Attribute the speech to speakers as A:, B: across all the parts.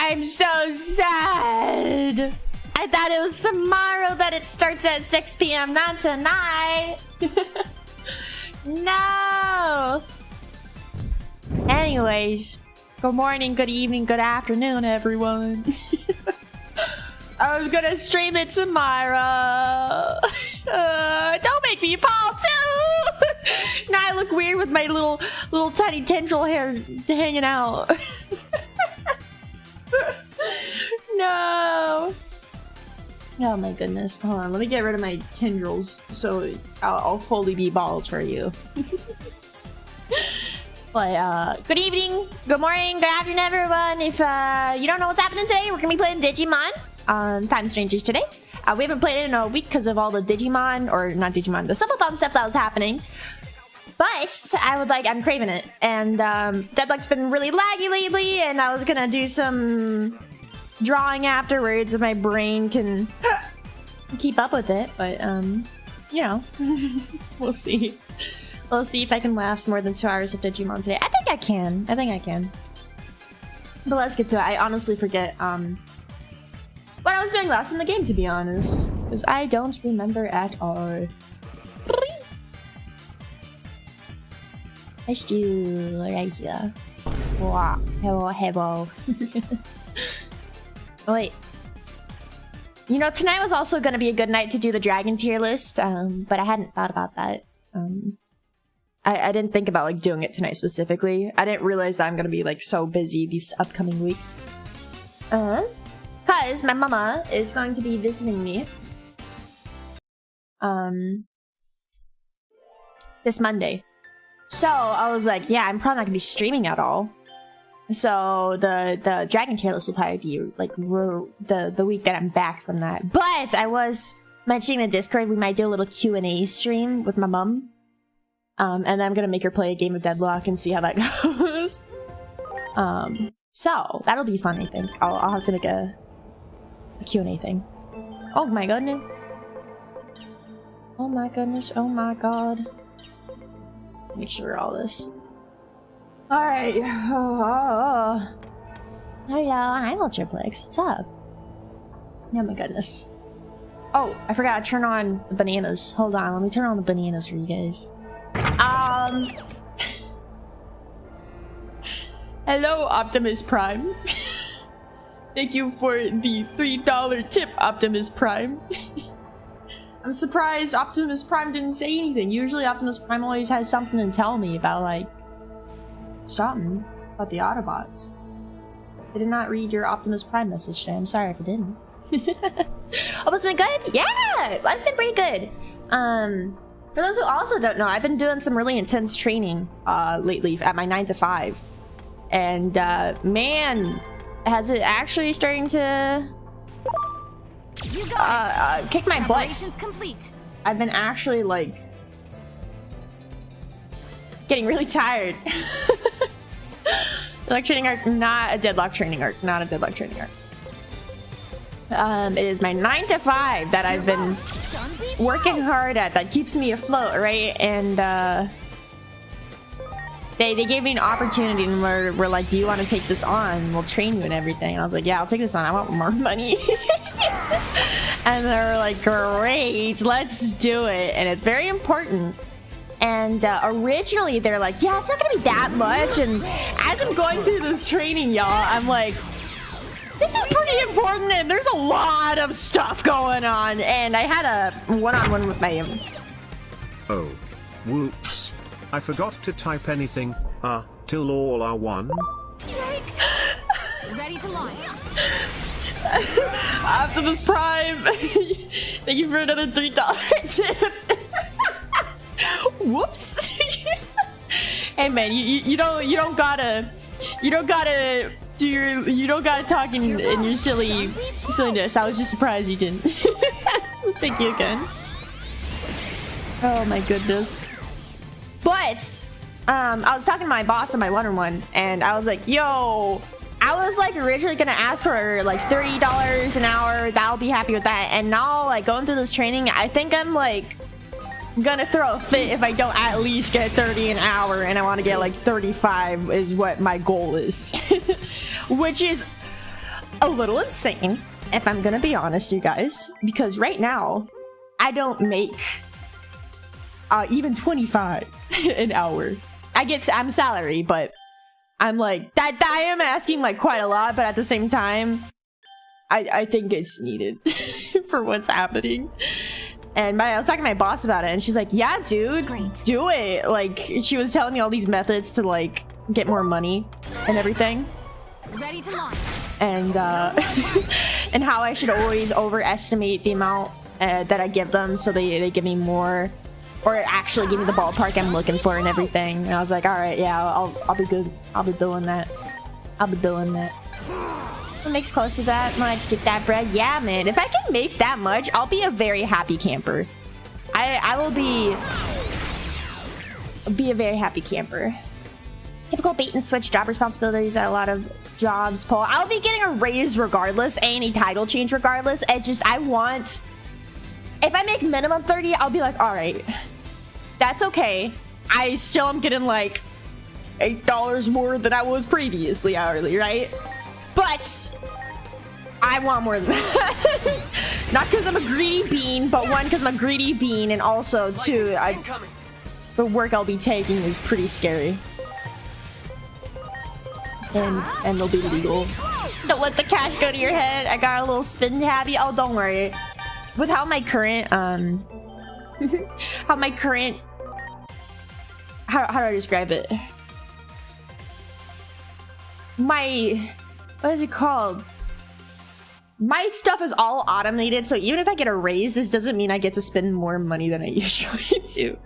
A: I'm so sad. I thought it was tomorrow that it starts at 6 p.m. Not tonight. No. Anyways, good morning, good evening, good afternoon, everyone. I was gonna stream it tomorrow. Don't make me fall too. Now I look weird with my little tiny tendril hair hanging out. No. Oh my goodness. Hold on, let me get rid of my tendrils so I'll fully be bald for you. But good evening, good morning, good afternoon, everyone. If you don't know what's happening today, we're gonna be playing Digimon on Time Strangers today. We haven't played it in a week because of all the Digimon, or not Digimon, the subathon stuff that was happening. But I'm craving it. And Deadlock's been really laggy lately, and I was gonna do some drawing afterwards if my brain can keep up with it. But you know, we'll see. We'll see if I can last more than 2 hours of Digimon today. I think I can. I think I can. But let's get to it. I honestly forget what I was doing last in the game, to be honest, because I don't remember at all. Let's do right here. Wow. Hello, hello. Oh, wait. You know, tonight was also going to be a good night to do the dragon tier list, but I hadn't thought about that. I didn't think about like doing it tonight specifically. I didn't realize that I'm gonna be like so busy this upcoming week. Cause my mama is going to be visiting me this Monday. So I was like, yeah, I'm probably not gonna be streaming at all. So the dragon tier list will probably be like the week that I'm back from that. But I was mentioning in the Discord we might do a little Q&A stream with my mom. And then I'm gonna make her play a game of Deadlock and see how that goes. So that'll be fun, I think. I'll have to make a Q&A thing. Oh my goodness. Oh my goodness. Oh my god. Make sure all this. Alright. Hello, hi Ultraplex. What's up? Oh my goodness. Oh, I forgot to turn on the bananas. Hold on, let me turn on the bananas for you guys. Hello, Optimus Prime. Thank you for the $3 tip, Optimus Prime. I'm surprised Optimus Prime didn't say anything. Usually Optimus Prime always has something to tell me about, like, something about the Autobots. I did not read your Optimus Prime message today. I'm sorry if I didn't. Oh, it's been good? Yeah! Life's been pretty good. For those who also don't know, I've been doing some really intense training lately at my 9 to 5. And man, has it actually starting to kick my butt.
B: Complete.
A: I've been actually like getting really tired. Deadlock training arc, not a Deadlock training arc, not a Deadlock training arc. It is my 9 to 5 that I've been working hard at, that keeps me afloat, right? And they gave me an opportunity and we're like, do you want to take this on? We'll train you and everything. And I was like, yeah, I'll take this on. I want more money. And they were like, great, let's do it. And it's very important. And originally they're like, yeah, it's not gonna be that much. And as I'm going through this training, y'all, I'm like, this is pretty important and there's a lot of stuff going on. And I had a one-on-one with my...
C: Oh, whoops. I forgot to type anything. Till all are one.
B: Yikes. Ready to launch.
A: Optimus Prime. Thank you for another $3 tip. Whoops. Hey man, you don't gotta talk in your silliness. I was just surprised you didn't. Thank you again. Oh my goodness. But I was talking to my boss on my one-on-one, and I was like, yo, I was like originally gonna ask for like $30 an hour. I'll be happy with that. And now, like, going through this training, I think I'm like gonna throw a fit if I don't at least get 30 an hour, and I want to get like 35 is what my goal is. Which is a little insane, if I'm gonna be honest, you guys, because right now I don't make even 25 an hour. I guess I'm salary, but I'm like that. I am asking like quite a lot, but at the same time, I think it's needed for what's happening. And I was talking to my boss about it, and she's like, "Yeah, dude,
B: Great.
A: do it." Like, she was telling me all these methods to like get more money and everything,
B: Ready to launch.
A: and and how I should always overestimate the amount that I give them, so they give me more, or actually give me the ballpark I'm looking for and everything. And I was like, all right, yeah, I'll be good. I'll be doing that. I'll be doing that. What makes close to that much? Get that bread? Yeah, man. If I can make that much, I'll be a very happy camper. I will be a very happy camper. Typical bait and switch job responsibilities that a lot of jobs pull. I'll be getting a raise regardless, any title change regardless. It's just I want. If I make minimum 30, I'll be like, all right, that's okay. I still am getting like $8 more than I was previously hourly, right? But I want more than that. Not because I'm a greedy bean, but one, because I'm a greedy bean, and also two, the work I'll be taking is pretty scary. And they'll be legal. Don't let the cash go to your head. I got a little spin tabby. Oh, don't worry. With how my current how do I describe it? What is it called? My stuff is all automated, so even if I get a raise, this doesn't mean I get to spend more money than I usually do.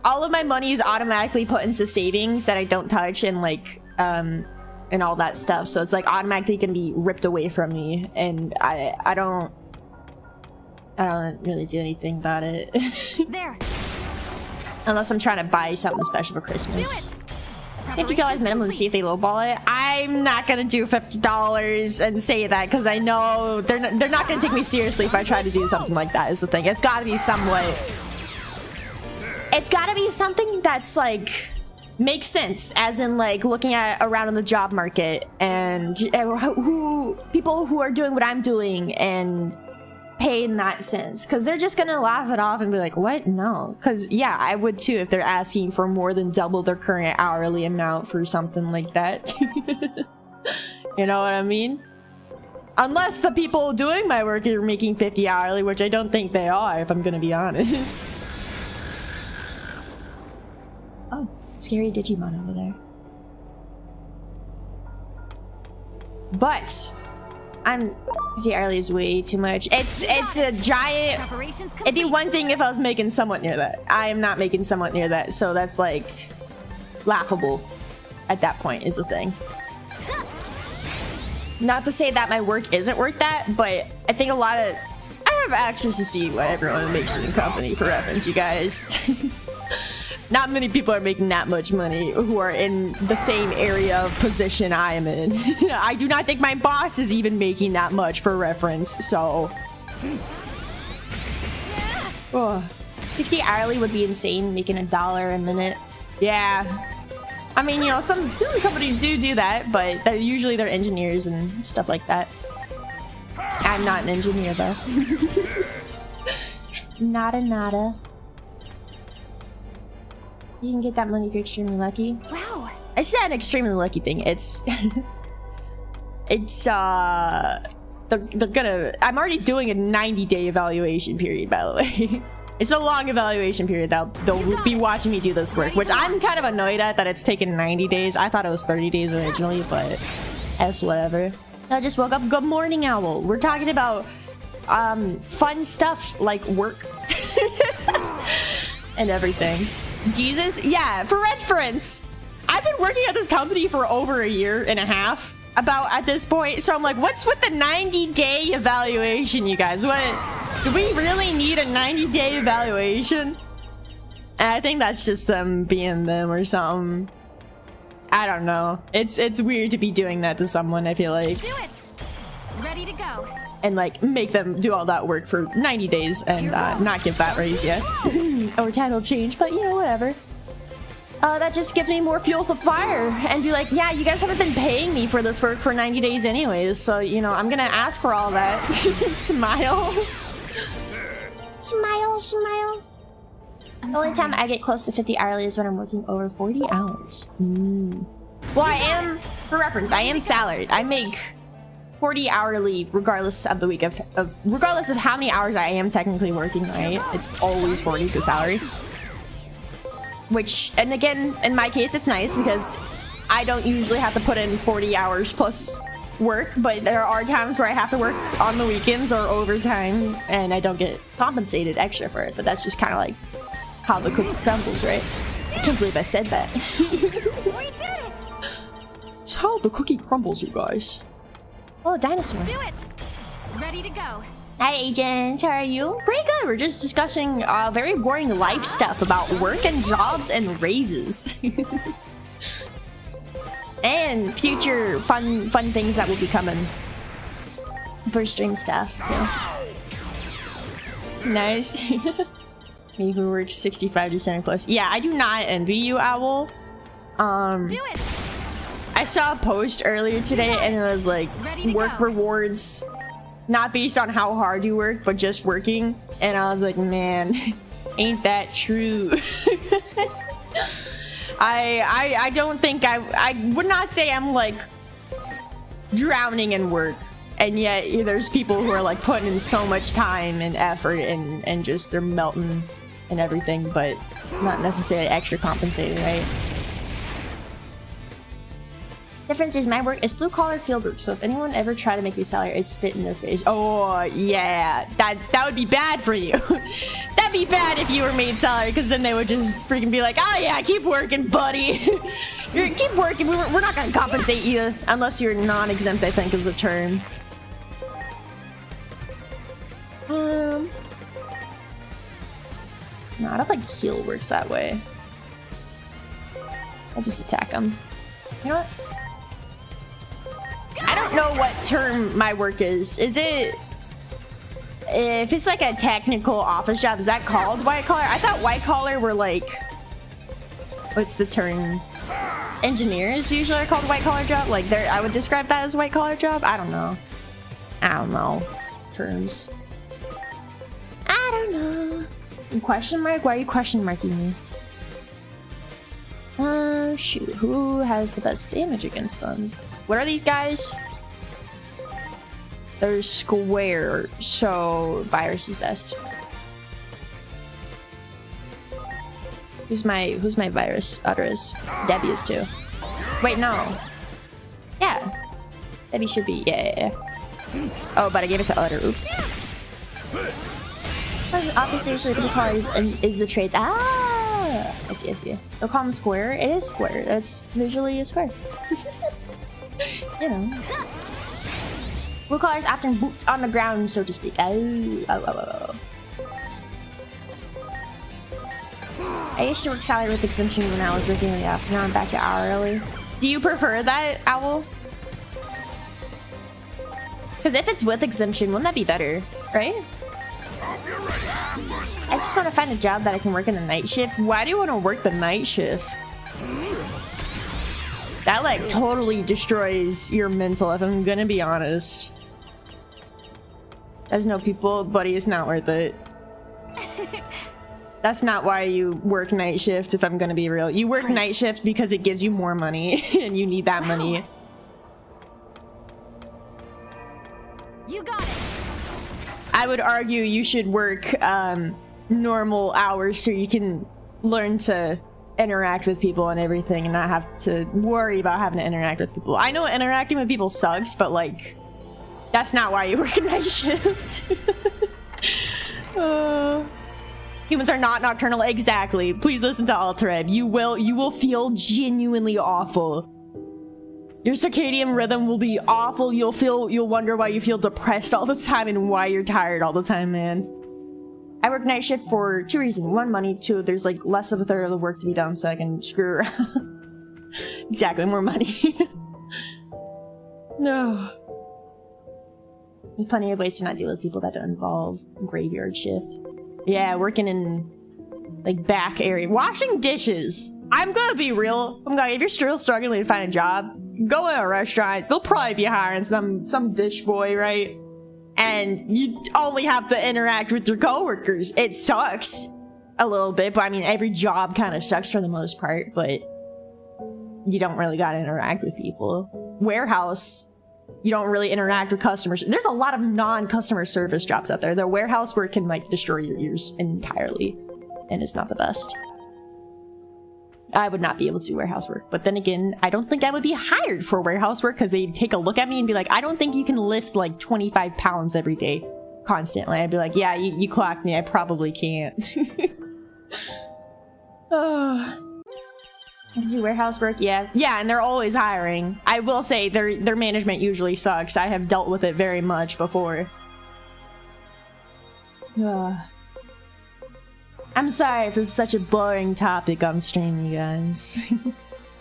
A: All of my money is automatically put into savings that I don't touch, and like and all that stuff. So it's like automatically gonna be ripped away from me, and I don't really do anything about it.
B: There.
A: Unless I'm trying to buy something special for Christmas.
B: Do it.
A: $50 minimum to see if they lowball it. I'm not gonna do $50 and say that, because I know they're not gonna take me seriously if I try to do something like that. Is the thing. It's gotta be somewhat. It's gotta be something that's like makes sense, as in like looking at around in the job market and people who are doing what I'm doing and pay in that sense, because they're just gonna laugh it off and be like, what? No. Because yeah, I would too if they're asking for more than double their current hourly amount for something like that. You know what I mean? Unless the people doing my work are making 50 hourly, which I don't think they are, if I'm gonna be honest. Oh, scary Digimon over there. But 50 hourly is way too much. It's a giant. It'd be one thing if I was making somewhat near that. I am not making somewhat near that, so that's like laughable at that point is the thing. Not to say that my work isn't worth that, but I think I have access to see what everyone makes in the company, for reference, you guys. Not many people are making that much money who are in the same area of position I am in. I do not think my boss is even making that much, for reference, so. Oh. 60 hourly would be insane, making $1 a minute. Yeah. I mean, you know, some companies do that, but usually they're engineers and stuff like that. I'm not an engineer, though. Nada. You can get that money if you're extremely lucky.
B: Wow.
A: I just said an extremely lucky thing. They're gonna. I'm already doing a 90-day evaluation period, by the way. It's a long evaluation period that they'll be watching me do this work, which I'm kind of annoyed at that it's taken 90 days. I thought it was 30 days originally, but it's whatever. I just woke up. Good morning, Owl. We're talking about fun stuff like work and everything. Jesus, yeah, for reference, I've been working at this company for over a year and a half, about at this point, so I'm like, what's with the 90-day evaluation, you guys? What, do we really need a 90-day evaluation? And I think that's just them being them or something. I don't know. It's weird to be doing that to someone, I feel like.
B: Do it. Ready to go.
A: And like make them do all that work for 90 days and not give that raise yet. Or title change, but you know, whatever. that just gives me more fuel for fire and be like, yeah, you guys haven't been paying me for this work for 90 days anyways, so, you know, I'm gonna ask for all that. Smile. Smile, smile. The only time I get close to 50 hourly is when I'm working over 40 hours. Well, I am, for reference, I am salaried. I make 40 hourly regardless of the week regardless of how many hours I am technically working, right? It's always 40 the salary. Which, and again, in my case, it's nice because I don't usually have to put in 40 hours plus work, but there are times where I have to work on the weekends or overtime and I don't get compensated extra for it, but that's just kind of like how the cookie crumbles, right? I can't believe I said that.
B: We did it!
A: It's how the cookie crumbles, you guys. Oh, dinosaur.
B: Do it! Ready to go.
A: Hi, agent. How are you? Pretty good. We're just discussing very boring life stuff about work and jobs and raises. And future fun things that will be coming. For stream stuff, too. Nice. Me who works 65 to 70 plus. Yeah, I do not envy you, Owl.
B: Do it!
A: I saw a post earlier today and it was like work rewards not based on how hard you work but just working, and I was like, man, ain't that true. I don't think I would not say I'm like drowning in work, and yet there's people who are like putting in so much time and effort and just they're melting and everything, but not necessarily extra compensated, right? Difference is my work is blue collar field work, so if anyone ever try to make me salary, I'd spit in their face. Oh yeah, that would be bad for you. That'd be bad if you were made salary, because then they would just freaking be like, oh yeah, keep working, buddy. Keep working. We're not gonna compensate you unless you're non-exempt, I think is the term. No, I don't think heal works that way. I'll just attack him. You know what? I don't know what term my work is. Is it... If it's like a technical office job, is that called white collar? I thought white collar were like... What's the term? Engineers usually are called white collar job. Like, I would describe that as a white collar job. I don't know. I don't know. Terms. I don't know. Question mark? Why are you question marking me? Shoot. Who has the best damage against them? What are these guys? They're square, so virus is best. Who's my virus? Utter is. Debbie is too. Wait, no. Yeah. Debbie should be. Yeah. Oh, but I gave it to Utter. Oops. Opposite usually the colors and is the traits. Ah! I see. They'll call them square. It is square. That's visually a square. You know. Blue collars often boots on the ground, so to speak. Oh. I used to work salary with exemption when I was working in the office. Now I'm back to hourly. Do you prefer that, Owl? Because if it's with exemption, wouldn't that be better, right? I just want to find a job that I can work in the night shift. Why do you want to work the night shift? That like totally destroys your mental, if I'm gonna be honest. There's no people, buddy, it's not worth it. That's not why you work night shift, if I'm gonna be real. You work night shift because it gives you more money and you need that money.
B: You got it.
A: I would argue you should work normal hours so you can learn to interact with people and everything and not have to worry about having to interact with people. I know interacting with people sucks, but like that's not why you work a night shift. Humans are not nocturnal. Exactly. Please listen to Altered. You will feel genuinely awful. Your circadian rhythm will be awful. You'll wonder why you feel depressed all the time and why you're tired all the time, man. I work night shift for 2 reasons. 1, money. 2, there's like less of a third of the work to be done so I can screw around. Exactly, more money. No. There's plenty of ways to not deal with people that don't involve graveyard shift. Yeah, working in like back area. Washing dishes. I'm gonna be real. If you're still struggling to find a job, go in a restaurant. They'll probably be hiring some dish boy, right? And you only have to interact with your coworkers. It sucks a little bit, but I mean, every job kind of sucks for the most part, but you don't really gotta interact with people. Warehouse, you don't really interact with customers. There's a lot of non-customer service jobs out there. The warehouse work can like destroy your ears entirely, and it's not the best. I would not be able to do warehouse work, but then again, I don't think I would be hired for warehouse work because they'd take a look at me and be like, I don't think you can lift like 25 pounds every day constantly. I'd be like, yeah, you clocked me. I probably can't. You can do warehouse work, yeah, and they're always hiring. I will say their management usually sucks. I have dealt with it very much before. I'm sorry if this is such a boring topic on stream, you guys.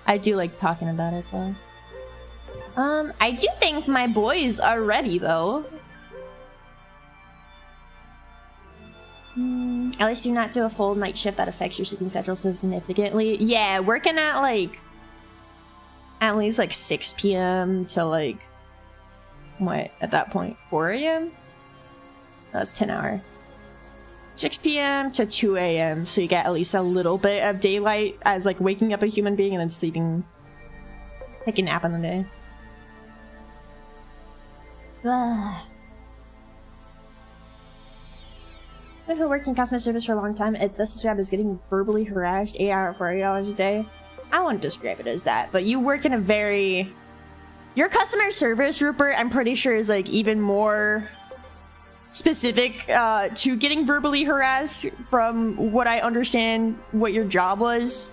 A: I do like talking about it though. I do think my boys are ready though. At least do not do a full night shift that affects your sleeping schedule significantly. Yeah, working at like at least like 6 p.m. to like what at that point 4 a.m. That's 10 hour. 6 p.m. to 2 a.m. so you get at least a little bit of daylight as like waking up a human being and then sleeping, taking a nap in the day. Someone who worked in customer service for a long time, its best described as getting verbally harassed 8 hours for $8 a day. I wouldn't describe it as that, but you work in a very... Your customer service, Rupert, I'm pretty sure is like even more specific to getting verbally harassed from what I understand what your job was.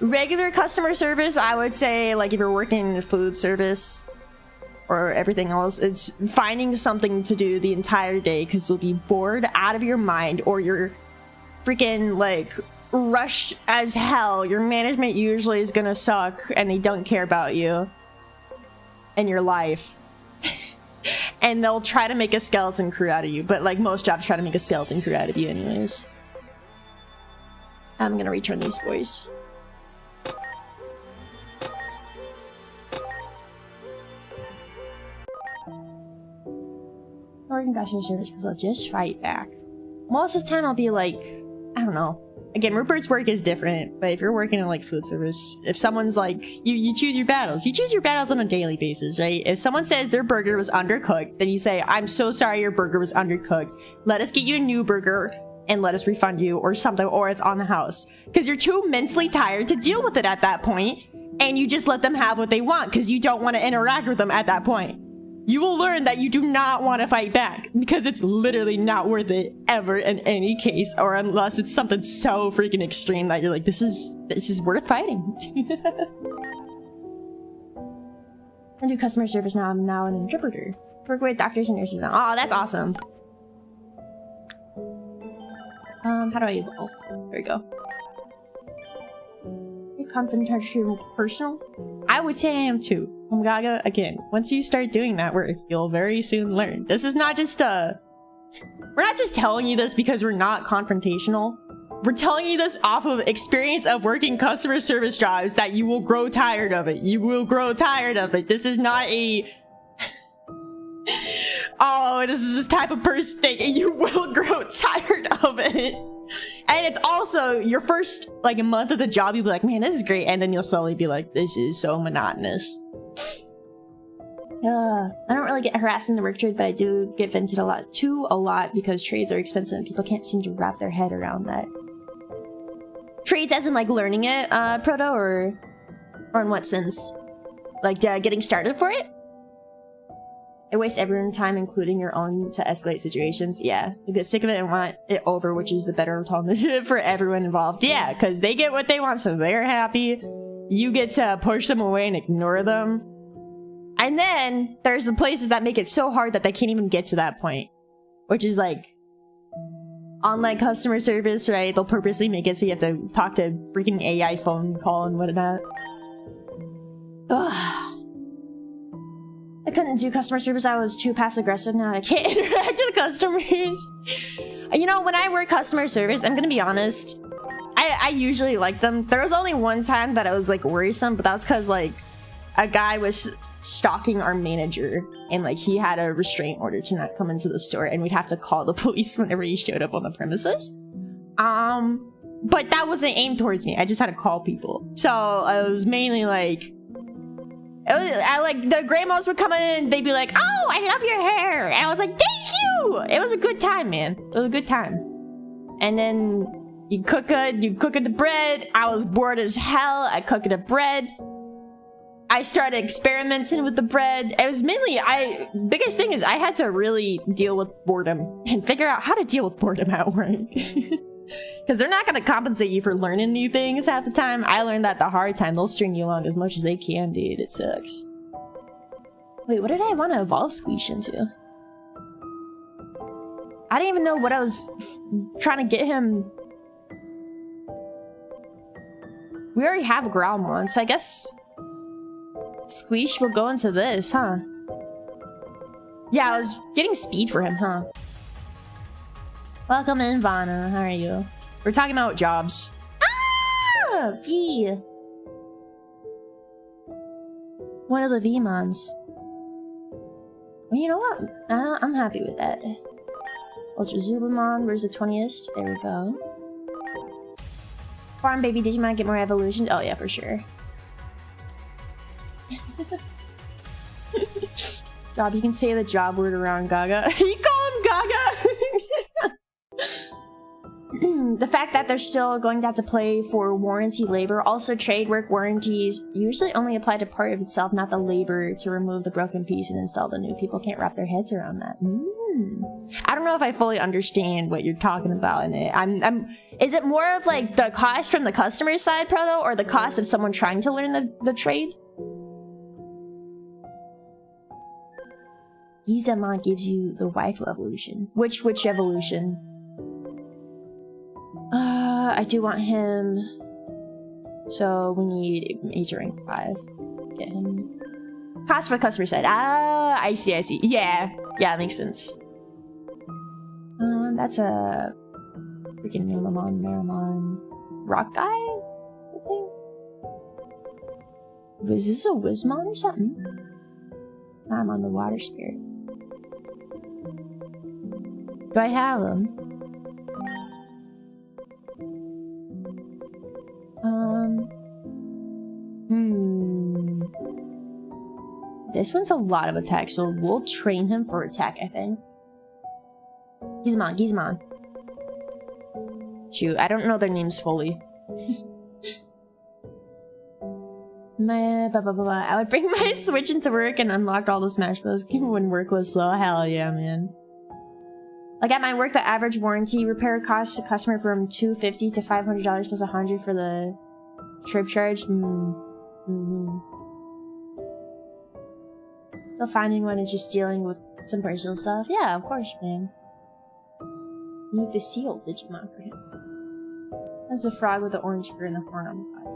A: Regular customer service, I would say, like if you're working in food service or everything else, it's finding something to do the entire day because you'll be bored out of your mind or you're freaking like rushed as hell. Your management usually is gonna suck and they don't care about you and your life. And they'll try to make a skeleton crew out of you, but like most jobs try to make a skeleton crew out of you anyways. I'm gonna return these boys. Working customer service because I'll just fight back. Most of the time I'll be like, I don't know. Again, Rupert's work is different, but if you're working in like food service, if someone's like, you choose your battles. You choose your battles on a daily basis, right? If someone says their burger was undercooked, then you say, I'm so sorry your burger was undercooked. Let us get you a new burger and let us refund you or something, or it's on the house. Because you're too mentally tired to deal with it at that point, and you just let them have what they want because you don't want to interact with them at that point. You will learn that you do not want to fight back because it's literally not worth it ever in any case, or unless it's something so freaking extreme that you're like, this is worth fighting. I do customer service now. I'm now an interpreter. Work with doctors and nurses. Oh, that's awesome. How do I evolve? There we go. Confrontation personal? I would say I am too. Gaga, again, once you start doing that work, you'll very soon learn. This is not just we're not just telling you this because we're not confrontational. We're telling you this off of experience of working customer service jobs that you will grow tired of it. You will grow tired of it. This is not a oh, this is this type of person thing. You will grow tired of it. And it's also your first like a month of the job, you'll be like, man, this is great, and then you'll slowly be like, this is so monotonous. I don't really get harassed in the work trade, but I do get vented a lot because trades are expensive and people can't seem to wrap their head around that. Trades as in like learning it, Proto, or in what sense? Like getting started for it? It wastes everyone's time, including your own, to escalate situations. Yeah, you get sick of it and want it over, which is the better alternative for everyone involved. Yeah, because they get what they want, so they're happy. You get to push them away and ignore them. And then there's the places that make it so hard that they can't even get to that point. Which is like online customer service, right? They'll purposely make it so you have to talk to freaking AI phone call and whatnot. Ugh. I couldn't do customer service. I was too passive-aggressive. Now I can't interact with customers. You know, when I work customer service, I'm gonna be honest, I I usually like them. There was only one time that I was like worrisome, but that was because like a guy was stalking our manager and like he had a restraint order to not come into the store and we'd have to call the police whenever he showed up on the premises. But that wasn't aimed towards me. I just had to call people. So I was mainly like, like the grandmas would come in, they'd be like, "Oh, I love your hair," and I was like, "Thank you." It was a good time, man. It was a good time. And then you cook the bread. I was bored as hell. I cooked the bread. I started experimenting with the bread. It was mainly, biggest thing is I had to really deal with boredom and figure out how to deal with boredom at work. Because they're not going to compensate you for learning new things half the time. I learned that the hard time. They'll string you along as much as they can, dude. It sucks. Wait, what did I want to evolve Squeesh into? I didn't even know what I was trying to get him. We already have Growlmon, so I guess Squeesh will go into this, huh? Yeah, I was getting speed for him, huh? Welcome in, Vana. How are you? We're talking about jobs. Ah! V! One of the V-mons. Well, you know what? I'm happy with that. Ultra Zubamon, where's the 20th? There we go. Farm baby Digimon get more evolutions? Oh yeah, for sure. Job, you can say the job word around Gaga. You call him Gaga? The fact that they're still going to have to pay for warranty labor. Also, trade work warranties usually only apply to part of itself, not the labor to remove the broken piece and install the new. People can't wrap their heads around that. I don't know if I fully understand what you're talking about in it. Is it more of like the cost from the customer side, Proto, or the cost of someone trying to learn the trade? Gizamon gives you the waifu evolution. Which evolution? I do want him. So we need H rank 5. Get him. Cost for the customer side. Ah, I see. Yeah, that makes sense. That's a freaking Maramon rock guy, I think. Was this a Wizmon or something? I'm on the water spirit. Do I have him? This one's a lot of attack, so we'll train him for attack, I think. Gizmon. Shoot, I don't know their names fully. I would bring my Switch into work and unlock all the Smash Bros. Even when work was slow. Hell yeah, man. Like at my work, the average warranty repair costs the customer from $250 to $500 plus $100 for the trip charge. So finding one is just dealing with some personal stuff. Yeah, of course, man. You need to seal Digimon for him. There's a frog with the orange fur and the horn on the body.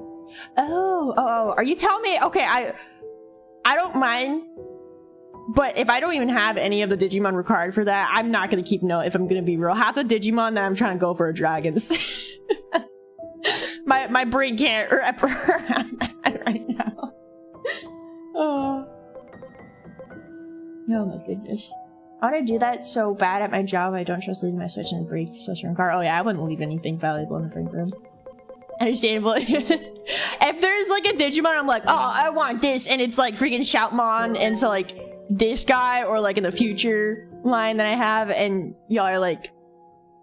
A: Oh, are you telling me? Okay, I don't mind, but if I don't even have any of the Digimon required for that, I'm not gonna keep note if I'm gonna be real. Half the Digimon that I'm trying to go for are dragons. my brain can't wrap around that right now. Oh my goodness. I want to do that so bad at my job. I don't trust leaving my Switch in the brake session car. Oh yeah, I wouldn't leave anything valuable in the break room. Understandable. If there's like a Digimon, I'm like, oh, I want this, and it's like freaking Shoutmon, and so like this guy, or like in the future line that I have, and y'all are like,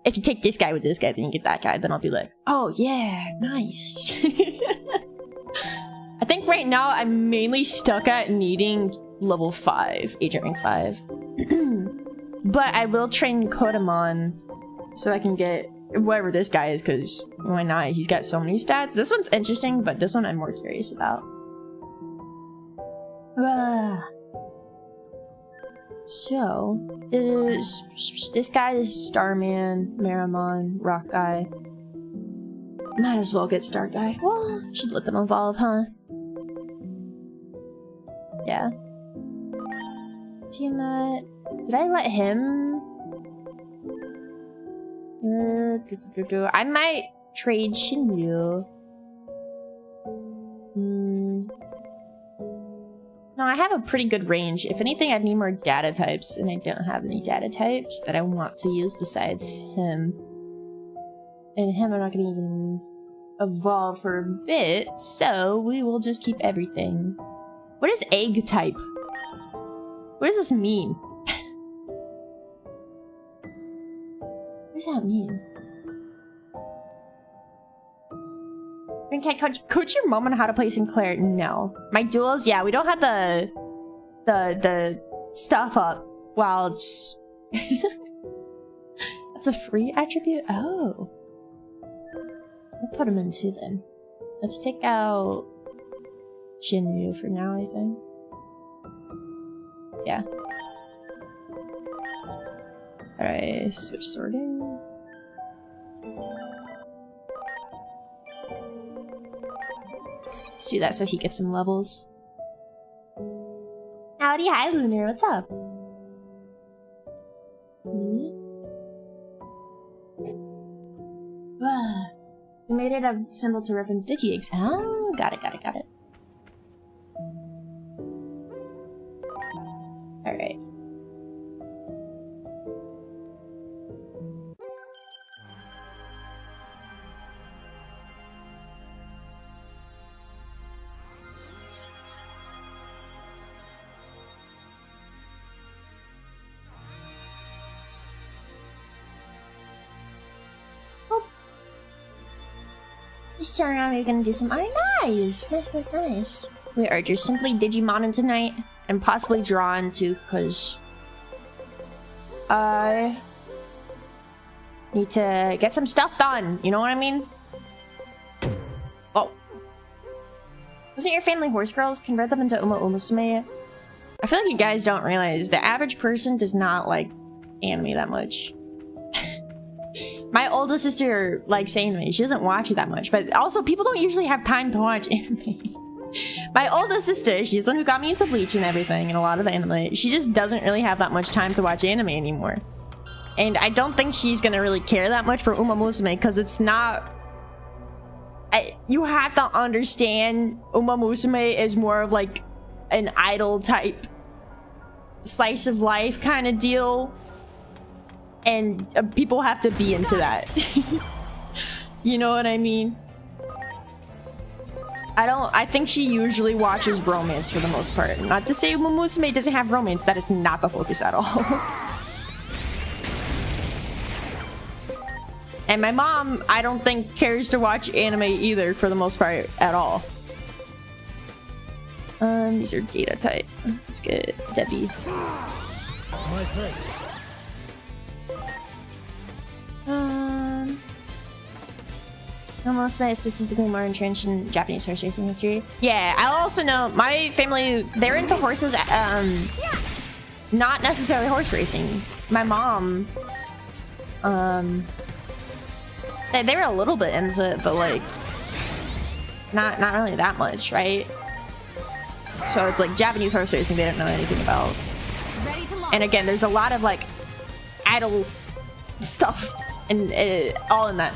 A: if you take this guy with this guy, then you get that guy. Then I'll be like, oh yeah, nice. I think right now I'm mainly stuck at needing level 5, agent rank 5. But I will train Kodamon so I can get whatever this guy is, because why not? He's got so many stats. This one's interesting, but this one I'm more curious about. So, this guy is Starman, Maramon, Rock Guy. Might as well get Star Guy. Well, should let them evolve, huh? Yeah. Tiamat. Did I let him? I might trade Shinryu. No, I have a pretty good range. If anything, I'd need more data types, and I don't have any data types that I want to use besides him. And him I'm not gonna even evolve for a bit, so we will just keep everything. What is egg type? What does this mean? What does that mean? Can coach your mom on how to play Sinclair? No. My duels, yeah, we don't have the stuff up while it's that's a free attribute? Oh. We'll put him in too then. Let's take out Shinryu for now, I think. Yeah. Alright, switch sorting. Let's do that so he gets some levels. Howdy, hi Lunar, what's up? We made it a symbol to reference Digi-Eggs. Oh, got it. Alright. Just turn around, we're gonna do some nice. We are just simply Digimoning tonight and possibly drawn too, because I need to get some stuff done, you know what I mean? Oh. Wasn't your family horse girls? Convert them into Musume. I feel like you guys don't realize the average person does not like anime that much. My oldest sister likes anime. She doesn't watch it that much, but also people don't usually have time to watch anime. My oldest sister, she's the one who got me into Bleach and everything and a lot of anime. She just doesn't really have that much time to watch anime anymore. And I don't think she's gonna really care that much for Uma Musume because it's not... you have to understand Uma Musume is more of like an idol type slice of life kind of deal. And people have to be into that. You know what I mean? I think she usually watches romance for the most part. Not to say Musume doesn't have romance, that is not the focus at all. And my mom, I don't think cares to watch anime either for the most part at all. These are data type. Let's get Debbie.
D: My thanks.
A: Almost specifically more entrenched in Japanese horse racing history. Yeah, I also know my family, they're into horses, not necessarily horse racing. My mom, they were a little bit into it, but like, not really that much, right? So it's like Japanese horse racing they didn't know anything about. And again, there's a lot of like idol stuff and all in that.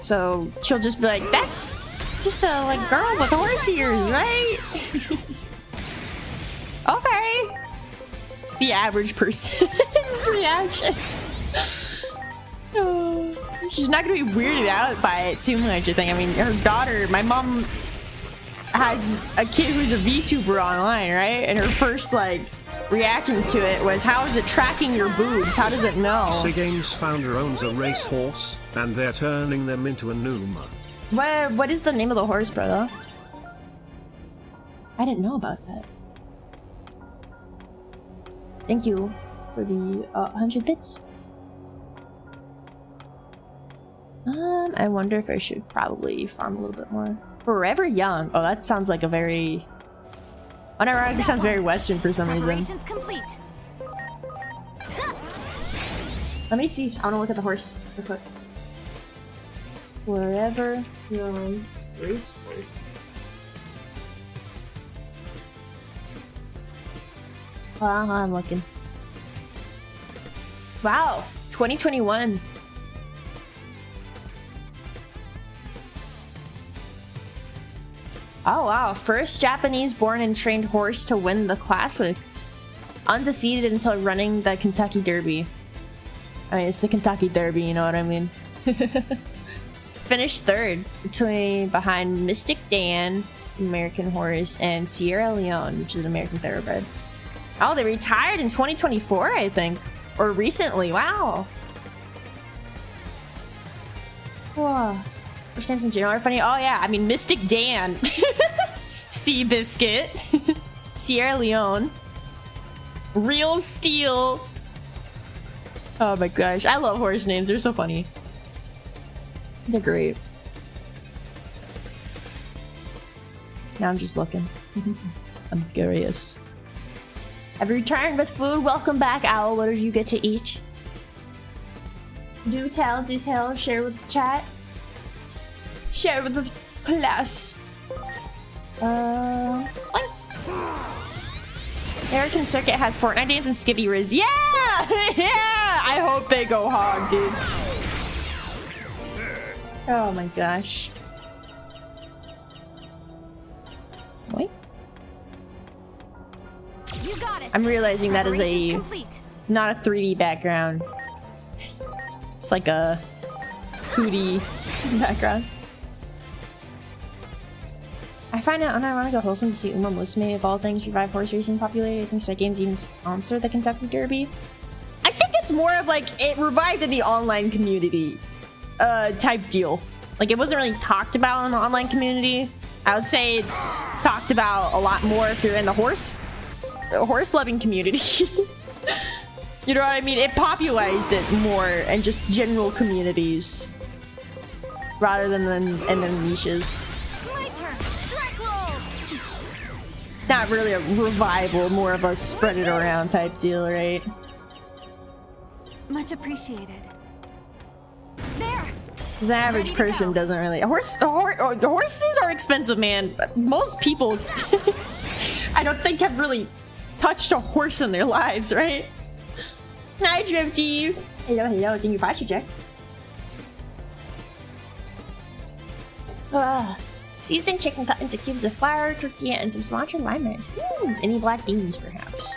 A: So she'll just be like, that's just a like girl with horse ears, right? Okay. It's the average person's reaction. She's not gonna be weirded out by it too much, I think. I mean, her daughter, my mom has a kid who's a VTuber online, right? And her first like reaction to it was, how is it tracking your boobs? How does it know?
C: Games founder owns a racehorse, and they're turning them into a Numa.
A: What is the name of the horse, brother? I didn't know about that. Thank you for the 100 bits. I wonder if I should probably farm a little bit more. Forever Young. Oh, that sounds like a very... Unironically sounds very Western for some reason.
B: Complete.
A: Let me see. I want to look at the horse real quick. Forever Young race horse. Well, I'm looking. Wow, 2021. Oh wow, first Japanese-born and trained horse to win the classic. Undefeated until running the Kentucky Derby. I mean, it's the Kentucky Derby, you know what I mean? Finished third behind Mystic Dan, American horse, and Sierra Leone, which is American thoroughbred. Oh, they retired in 2024, I think. Or recently, wow. Whoa. First names in general are funny. Oh yeah, I mean, Mystic Dan. Seabiscuit. Sierra Leone. Real Steel. Oh my gosh, I love horse names. They're so funny. They're great. Now I'm just looking. I'm curious. I've returned with food. Welcome back, Owl. What did you get to eat? Do tell, share with the chat. Share with the class. Oink. American Circuit has Fortnite Dance and Skibby Riz. Yeah! Yeah! I hope they go hog, dude. Oh my gosh. Wait.
B: You got it.
A: I'm realizing that is a
B: complete.
A: not a 3D background. It's like a 2D background. I find it unironically wholesome to see Uma Musume, of all things, revive horse racing popularity. I think that games even sponsor the Kentucky Derby. I think it's more of like it revived in the online community type deal. Like it wasn't really talked about in the online community. I would say it's talked about a lot more if you're in the horse loving community. You know what I mean? It popularized it more in just general communities rather than in the niches.
B: My turn. Strike roll.
A: It's not really a revival, more of a spread it around type deal, right?
B: Much appreciated. There.
A: Because the average person doesn't really... Horses are expensive, man. Most people, I don't think, have really touched a horse in their lives, right? Hi, Drifty. Hello. Thank you, Pacha Jack. Seasoned chicken cut into cubes of flour, tortilla, and some cilantro and lime rice. Any black beans, perhaps?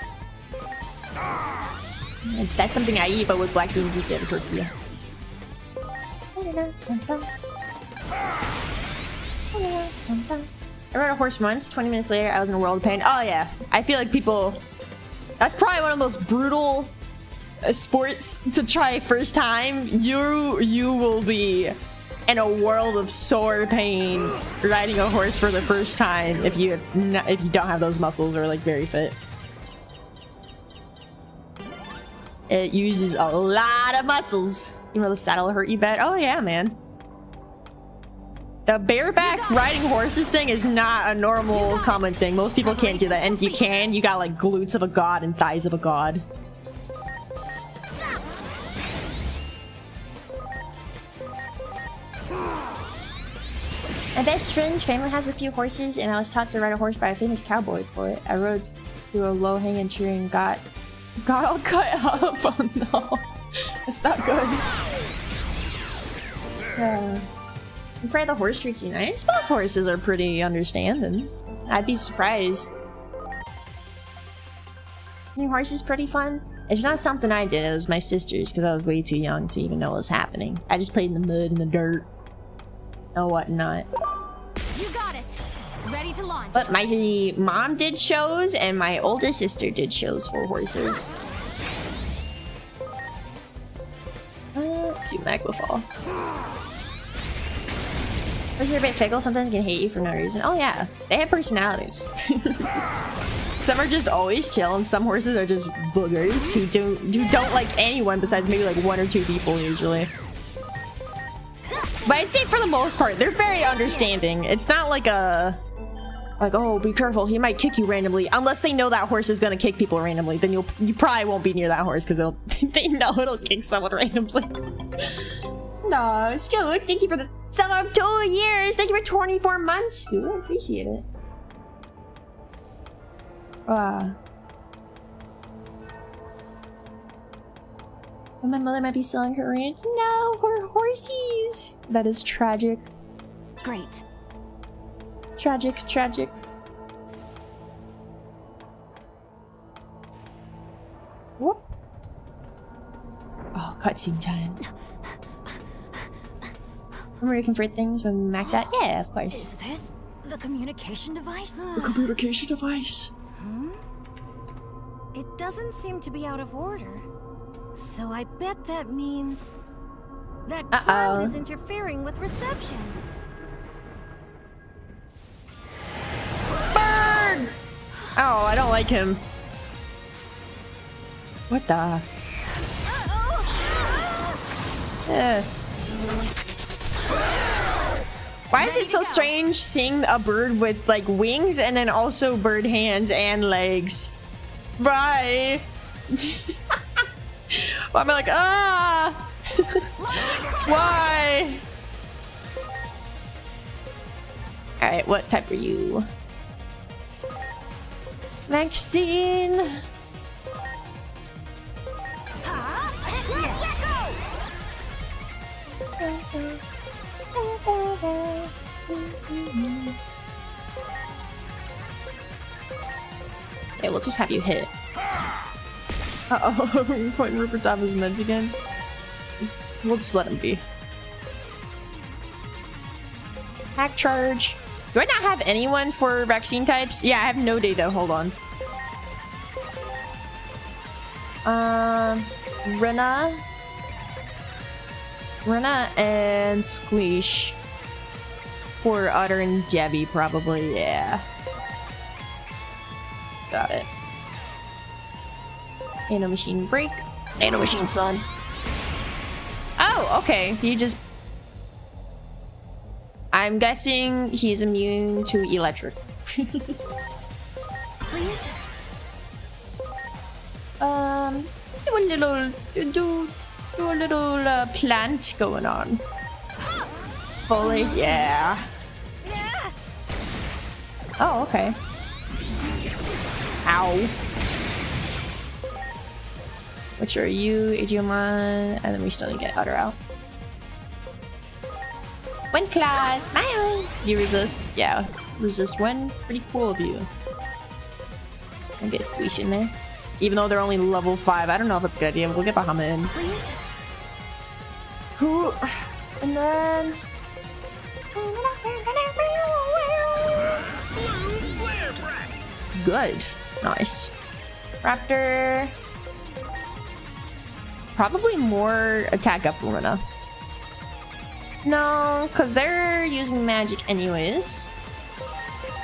A: That's something I eat, but with black beans instead of tortilla. I rode a horse once. 20 minutes later, I was in a world of pain. Oh yeah, I feel like people... That's probably one of the most brutal sports to try first time. You will be in a world of sore pain riding a horse for the first time if you don't have those muscles or like very fit. It uses a lot of muscles. You know the saddle will hurt you bad. Oh yeah, man. The bareback riding horses thing is not a normal common thing. Most people can't do that, and if you can, you got like glutes of a god and thighs of a god. My best friend's family has a few horses, and I was taught to ride a horse by a famous cowboy for it. I rode through a low-hanging tree and got all cut up. Oh no, it's not good. I'm afraid the horse treats you nice. I suppose horses are pretty understanding. I'd be surprised. Your horse is pretty fun. It's not something I did. It was my sister's because I was way too young to even know what was happening. I just played in the mud and the dirt and whatnot.
B: You got it. Ready to launch.
A: But my mom did shows and my older sister did shows for horses. Sumac will fall. Horses are a bit fickle. Sometimes they can hate you for no reason. Oh yeah, they have personalities. Some are just always chill, and some horses are just boogers who don't like anyone besides maybe like one or two people usually. But I'd say for the most part, they're very understanding. It's not like oh, be careful, he might kick you randomly. Unless they know that horse is gonna kick people randomly, then you probably won't be near that horse because they know it'll kick someone randomly. No, Scoot, thank you for the sum of 2 years. Thank you for 24 months, Scoot. I appreciate it. But my mother might be selling her ranch. No, her horsies. That is tragic.
B: Great.
A: Tragic, tragic. Whoop. Oh, cutscene time. I'm looking for things when we max out. Yeah, of course.
B: Is this the communication device?
A: The communication device.
B: It doesn't seem to be out of order. So I bet that means that cloud is interfering with reception.
A: Burn! Oh, I don't like him. What the? Why is it so strange seeing a bird with like wings and then also bird hands and legs? Bye. Why am I like, ah? Why? Alright, what type are you? Vaccine. Yeah, we'll just have you hit. Uh-oh, we're pointing Rupert's off his meds again. We'll just let him be. Hack charge. Do I not have anyone for vaccine types? Yeah, I have no data. Hold on. Rena and Squeesh. For Otter and Debbie, probably. Yeah. Got it. Nano machine break. Nano machine son. Oh, okay. He just... I'm guessing he's immune to electric.
B: Please?
A: Do a little plant going on. Fully, yeah. Oh, okay. Ow. Which are you, Digimon? And then we still need to get Utter out. Wind class, smile! You resist. Yeah, resist wind. Pretty cool of you. And get Squeesh in there. Even though they're only level 5. I don't know if it's a good idea. We'll get Bahama in.
B: Please?
A: Ooh. And then... Good. Nice. Raptor. Probably more attack up Luna. No, because they're using magic anyways.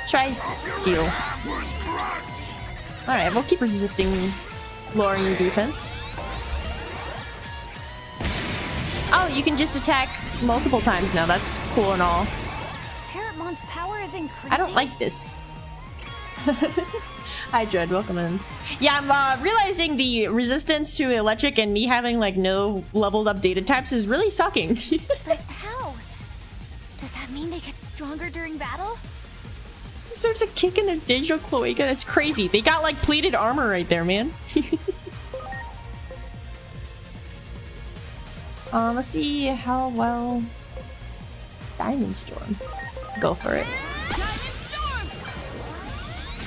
A: Try steal. Alright, we'll keep resisting lowering your defense. Oh, you can just attack multiple times now. That's cool and all.
B: Parrotmon's power is increasing.
A: I don't like this. Hi, Dread. Welcome in. Yeah, I'm realizing the resistance to electric and me having like no leveled up data types is really sucking.
B: But how? Does that mean they get stronger during battle?
A: Starts a kick in their digital cloaca. That's crazy. They got like pleated armor right there, man. Let's see how well. Diamond Storm. Go for it.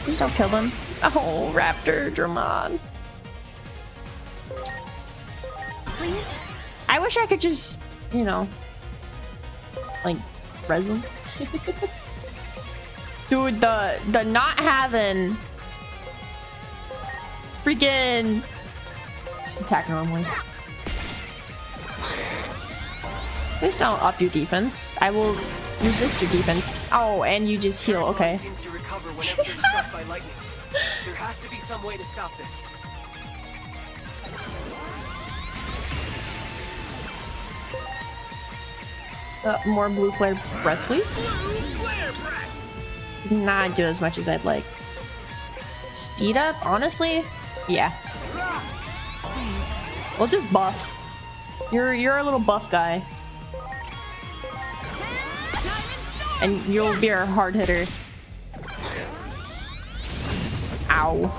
A: Please don't kill them. Oh, Raptor, Dramon.
B: Please?
A: I wish I could just, you know, like, resin. Dude, the not having freaking just attack normally. Please don't up your defense. I will resist your defense. Oh, and you just heal. Okay.
E: Seems to recover whenever they're struck by lightning. There has to be some way to stop this.
A: More blue flare breath, please. Not do as much as I'd like. Speed up, honestly? Yeah.
B: Thanks.
A: We'll just buff. You're a little buff guy. And you'll be our hard hitter. Ow.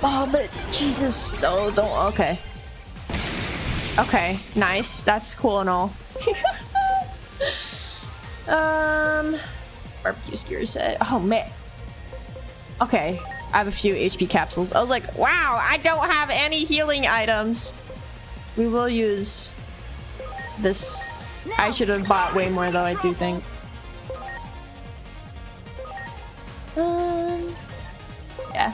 A: Oh, but Jesus. No, don't. Okay. Okay, nice. That's cool and all. Barbecue skewer set. Oh man. Okay, I have a few HP capsules. I was like, wow, I don't have any healing items. We will use this. I should have bought way more though, I do think. Yeah.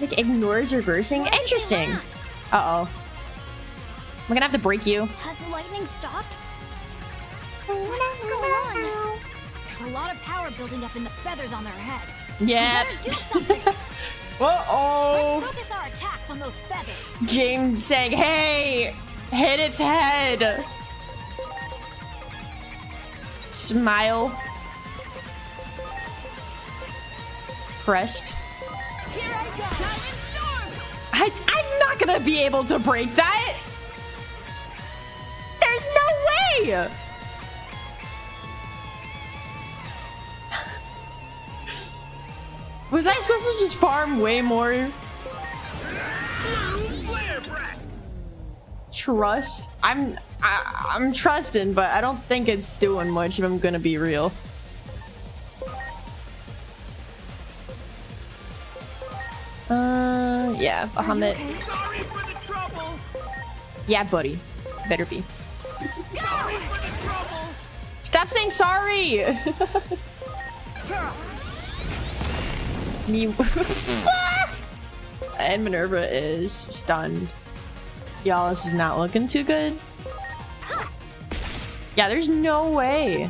A: Like ignores reversing? Interesting. Uh-oh. We're gonna have to break you.
B: Has lightning stopped? What's going on? There's a lot of power building up in the feathers on their head.
A: Yeah.
B: We better do something.
A: Uh-oh.
B: Let's focus our attacks on those feathers.
A: Game saying, hey, hit its head. Smile. Crest.
B: Here I go. Diamond Storm.
A: I'm not gonna be able to break that. There's no way. Was I supposed to just farm way more? Trust? I'm trusting, but I don't think it's doing much if I'm gonna be real. Yeah, Bahamut.
E: Sorry for the trouble.
A: Yeah, buddy. Better be.
E: Sorry for the trouble.
A: Stop saying sorry! Me. And Minerva is stunned. Y'all, this is not looking too good. Yeah, there's no way.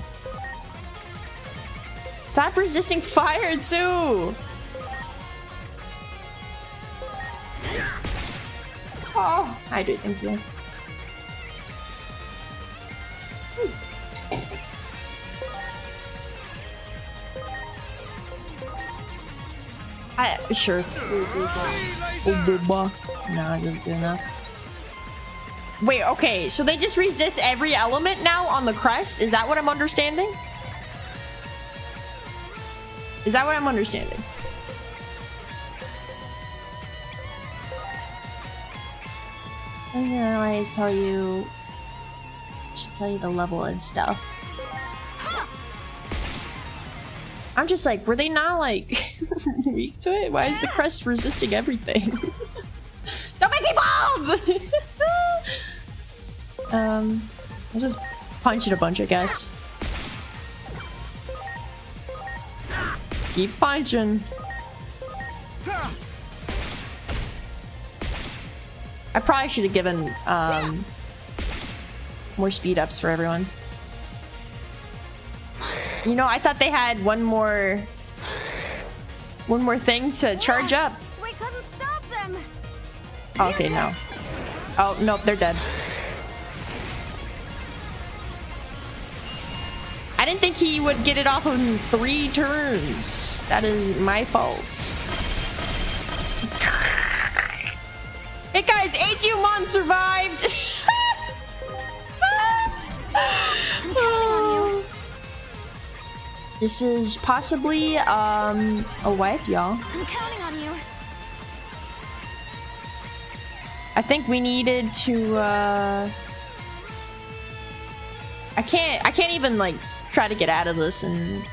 A: Stop resisting fire too! Oh, I do, thank you. Sure. Nah, that's good enough. Wait, okay, so they just resist every element now on the crest? Is that what I'm understanding? Is that what I'm understanding? I can always tell you. Should tell you the level and stuff. I'm just like, were they not like weak to it? Why is the crest resisting everything? Don't make me bald! I'll just punch it a bunch, I guess. Keep punching. I probably should have given more speed ups for everyone. You know, I thought they had one more thing to charge up.
B: We couldn't stop them.
A: Oh, okay, no. Oh, nope, they're dead. I didn't think he would get it off in 3 turns. That is my fault. Hey guys, Digimon survived! This is possibly a wipe, y'all.
B: I'm counting on you.
A: I think we needed to I can't even like try to get out of this, and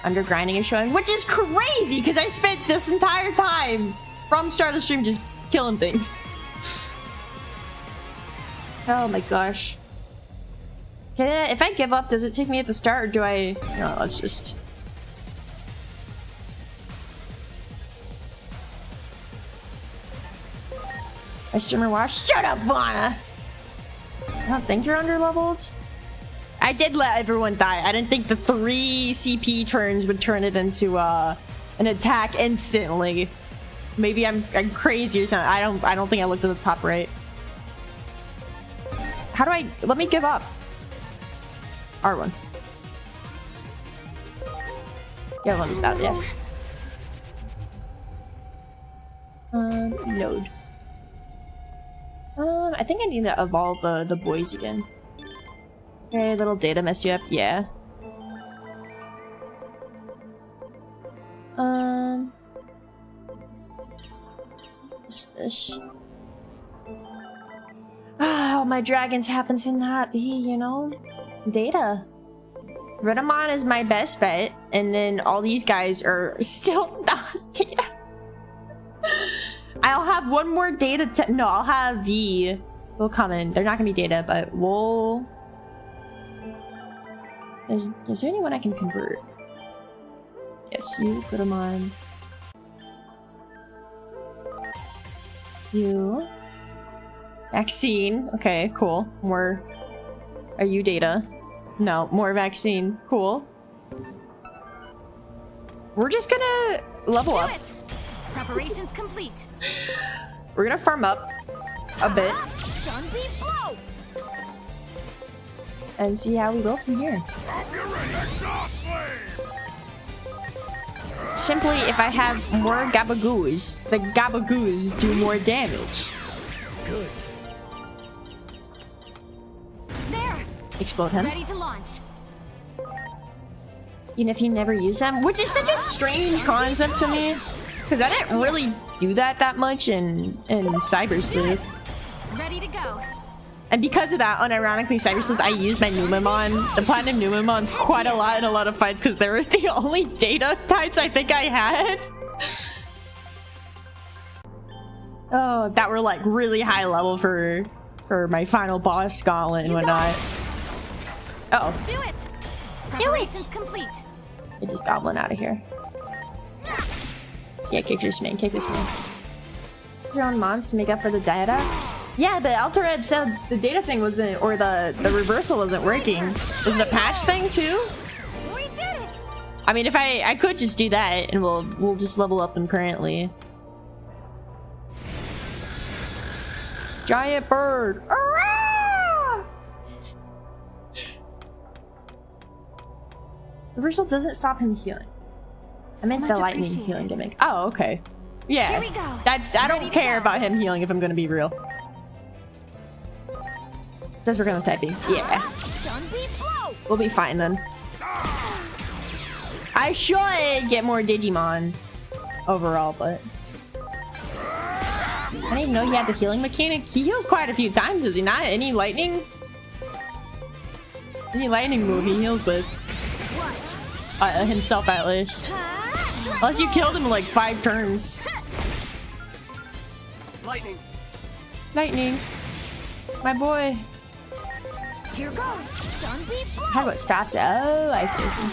A: undergrinding is showing, which is crazy because I spent this entire time from start of the stream just killing things. Oh my gosh. If I give up, does it take me at the start, or do I... No, let's just... I streamer watch? Shut up, Vana! I don't think you're underleveled. I did let everyone die. I didn't think the 3 CP turns would turn it into an attack instantly. Maybe I'm crazy or something. I don't think I looked at the top right. How do I... Let me give up. R1. Yeah, one is bad, yes. Node. I think I need to evolve the boys again. Okay, little data messed you up, yeah. What's this? Oh, my dragons happen to not be, you know, data. Redamon is my best bet, and then all these guys are still not data. I'll have one more data. No, I'll have V. Will come in. They're not gonna be data, but we'll. Is there anyone I can convert? Yes, you put them on. You. Vaccine. Okay, cool. More. Are you data? No, more vaccine. Cool. We're just gonna level up.
B: Preparations complete.
A: We're gonna farm up a bit and see how we go from here. Simply, if I have more gabagoos, the gabagoos do more damage.
D: Good.
B: There.
A: Explode him.
B: Ready to launch.
A: Even if you never use them, which is such a strange concept to me, because I didn't really do that much in Cyber Sleuth.
B: Ready to go.
A: And because of that, unironically, Cyber Sleuth, I used my Numemon, the Platinum Numemons, quite a lot in a lot of fights because they were the only data types I think I had. Oh, that were like really high level for my final boss gauntlet and whatnot. Uh oh.
B: Do it. Preparations complete.
A: Get this goblin out of here. Yeah, kick this man, kick this man. Your own mons to make up for the data? Yeah, the Altered said the data thing wasn't, or the reversal wasn't working. Was it a patch thing too?
B: We did it.
A: I mean, if I could just do that, and we'll just level up them currently. Giant bird. Reversal doesn't stop him healing. I meant the lightning healing gimmick. Oh, okay. Yeah.
B: Here we go.
A: I don't care about him healing if I'm gonna be real. Does work on the typings. Yeah. We'll be fine then. I should get more Digimon overall, but I didn't even know he had the healing mechanic. He heals quite a few times, does he not? Any lightning move he heals with. Himself at least. Unless you killed him in like 5 turns.
E: Lightning.
A: Lightning. My boy.
B: Here goes. Stun beat blow.
A: How about stops it? Oh, I see. I see.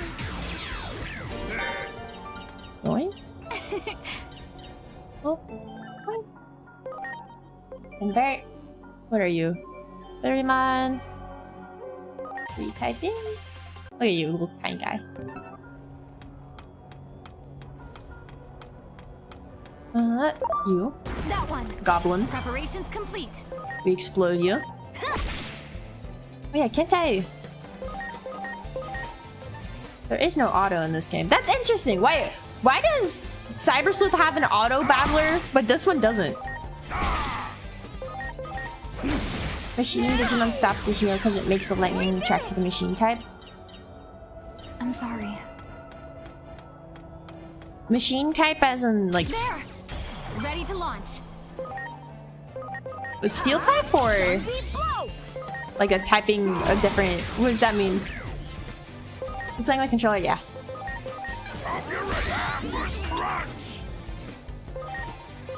A: Going? Oh. Going. Invert. What are you? Digimon. Retyping? Look at you, little tiny guy. You.
B: That one.
A: Goblin.
B: Preparations complete.
A: We explode you. Oh yeah, can't I? There is no auto in this game. That's interesting. Why does Cyber Sleuth have an auto battler, but this one doesn't? Machine Digimon stops the heal because it makes the lightning track to the machine type.
B: I'm sorry.
A: Machine type as in like
B: There. Ready to launch.
A: a steel type or like a typing a different, what does that mean? You playing with controller? Yeah.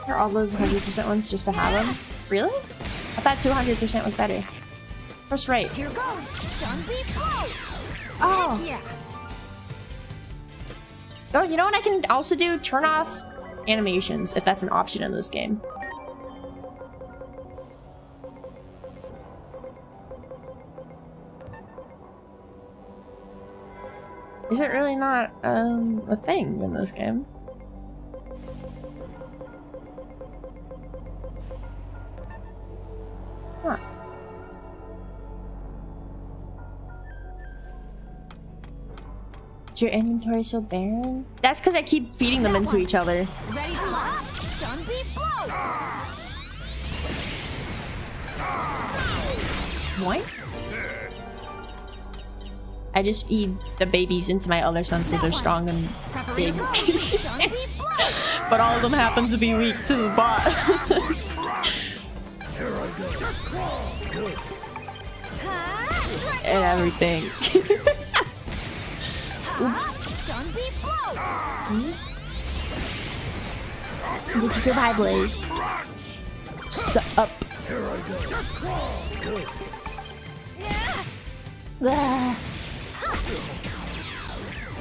A: Are all those 100% ones just to have them? Really? I thought 200% was better. First rate.
B: Here goes. Stun beat blow.
A: Oh.
B: Heck yeah.
A: Oh, you know what I can also do? Turn off animations if that's an option in this game. Is it really not a thing in this game? Huh. Is your inventory so barren? That's because I keep feeding them into each other.
B: Ready to launch. Stun beat blow.
A: What? I just feed the babies into my other son so they're strong and big.
B: Preparations complete. Stun beat blow.
A: but all of them happen to be weak to the boss.
D: Here I go. Good.
A: And everything. Oops.
B: Stun beat blow.
A: Did you go high blaze? Up.
D: Here I go. Good.
A: Ah.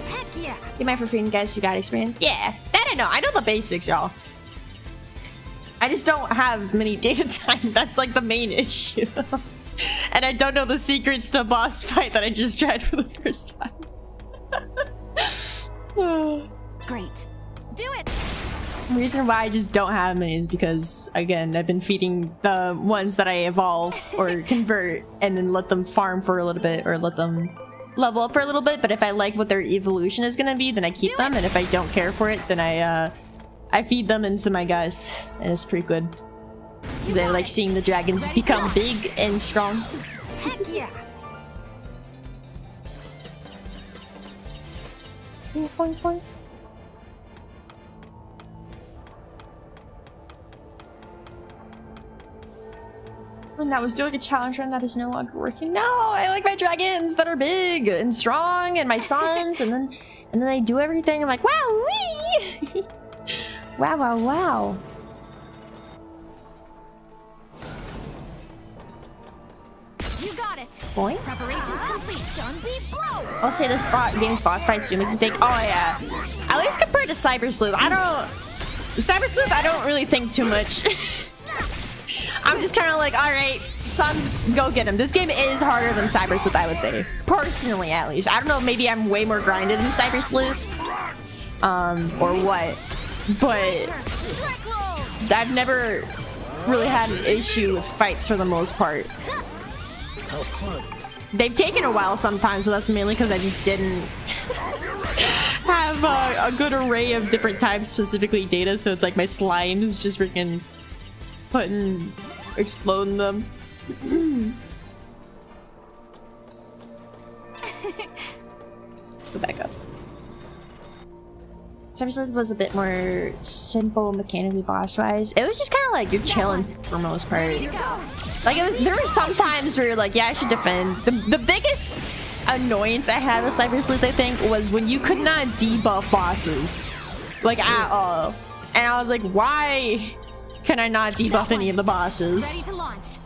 B: Heck yeah.
A: Get my for free, guys. You got experience? Yeah, that I know. I know the basics, y'all. I just don't have many data time. That's like the main issue. And I don't know the secrets to boss fight that I just tried for the first time.
B: Great. Do it.
A: The reason why I just don't have many is because, again, I've been feeding the ones that I evolve or convert and then let them farm for a little bit or let them level up for a little bit. But if I like what their evolution is going to be, then I keep them. And if I don't care for it, then I feed them into my guys. And it's pretty good. Because I like seeing the dragons become big and strong.
B: Heck yeah.
A: Boing, boing. When I was doing a challenge run that is no longer working. No, I like my dragons that are big and strong, and my sons, and then they do everything. I'm like, wow, wee! Wow, wow, wow.
B: You got it.
A: Boing.
B: Preparations complete. Stun beat blow.
A: I'll say this game's boss fights do make me think, oh yeah. At least compared to Cyber Sleuth, Cyber Sleuth, I don't really think too much. I'm just kind of like, all right, sons, go get him. This game is harder than Cyber Sleuth, I would say. Personally, at least. I don't know, maybe I'm way more grinded than Cyber Sleuth. Or what. But I've never really had an issue with fights for the most part.
D: How fun.
A: They've taken a while sometimes, but that's mainly because I just didn't have a good array of different types, specifically data. So it's like my slime is just freaking exploding them. Go back up. Cyber Sleuth was a bit more simple mechanically boss-wise. It was just kind of like you're chilling for the most part. Like there were some times where you're like, yeah, I should defend. The biggest annoyance I had with Cyber Sleuth, I think, was when you could not debuff bosses, like at all. And I was like, why can I not debuff any of the bosses?
B: Ready to launch.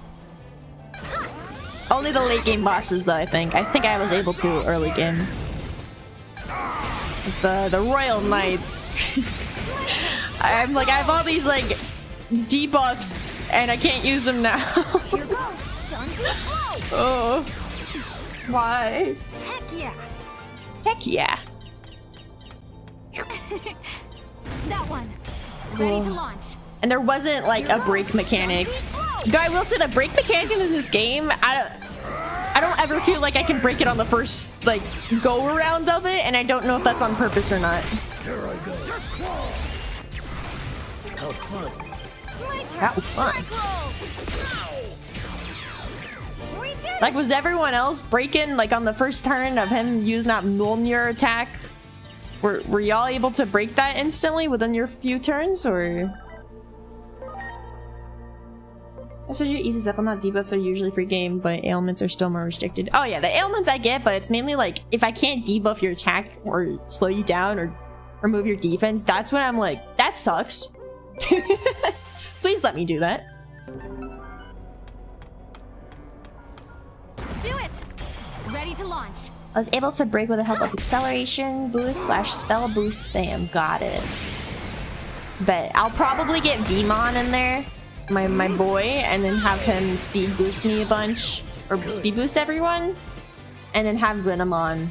A: Only the late game bosses, though. I think I was able to early game. The Royal Knights. I'm like, I have all these like debuffs and I can't use them now.
B: Here goes. Stun beat blow.
A: Oh, why?
B: Heck yeah.
A: Heck yeah.
B: That one. Ready to launch.
A: And there wasn't like a break mechanic. Though I will say the break mechanic in this game, I don't ever feel like I can break it on the first like go around of it, and I don't know if that's on purpose or not.
D: Here I go. How fun.
A: That was fun.
B: We did it.
A: Like, was everyone else breaking like on the first turn of him using that Mjolnir attack? Were y'all able to break that instantly within your few turns, or? I said you eases up on that. Debuffs are usually free game, but ailments are still more restricted. Oh yeah, the ailments I get, but it's mainly like if I can't debuff your attack or slow you down or remove your defense, that's when I'm like, that sucks. Please let me do that.
B: Do it. Ready to launch.
A: I was able to break with the help of acceleration boost / spell boost spam. Got it. But I'll probably get Digimon in there, my boy, and then have him speed boost me a bunch, or speed boost everyone, and then have Venomon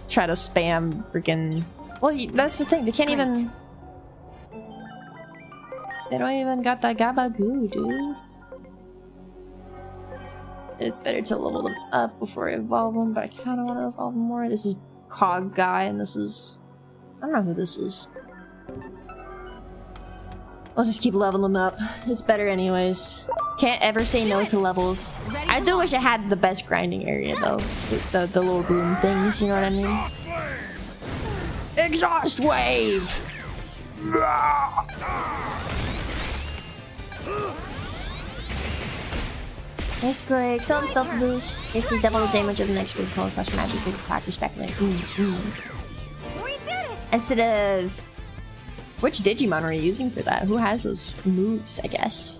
A: try to spam freaking. Well, that's the thing. They can't even. They don't even got that Gabagoo, dude. It's better to level them up before I evolve them, but I kind of want to evolve them more. This is Cog Guy, and this is... I don't know who this is. I'll just keep leveling them up. It's better anyways. Can't ever say no to levels. I do wish I had the best grinding area, though. The little boom things, you know what I mean? Exhaust Wave! Basically, excellent spell boost. Basically, double the damage of the next physical / magic attack, respectively.
B: We did it!
A: Instead of... Which Digimon are you using for that? Who has those moves, I guess?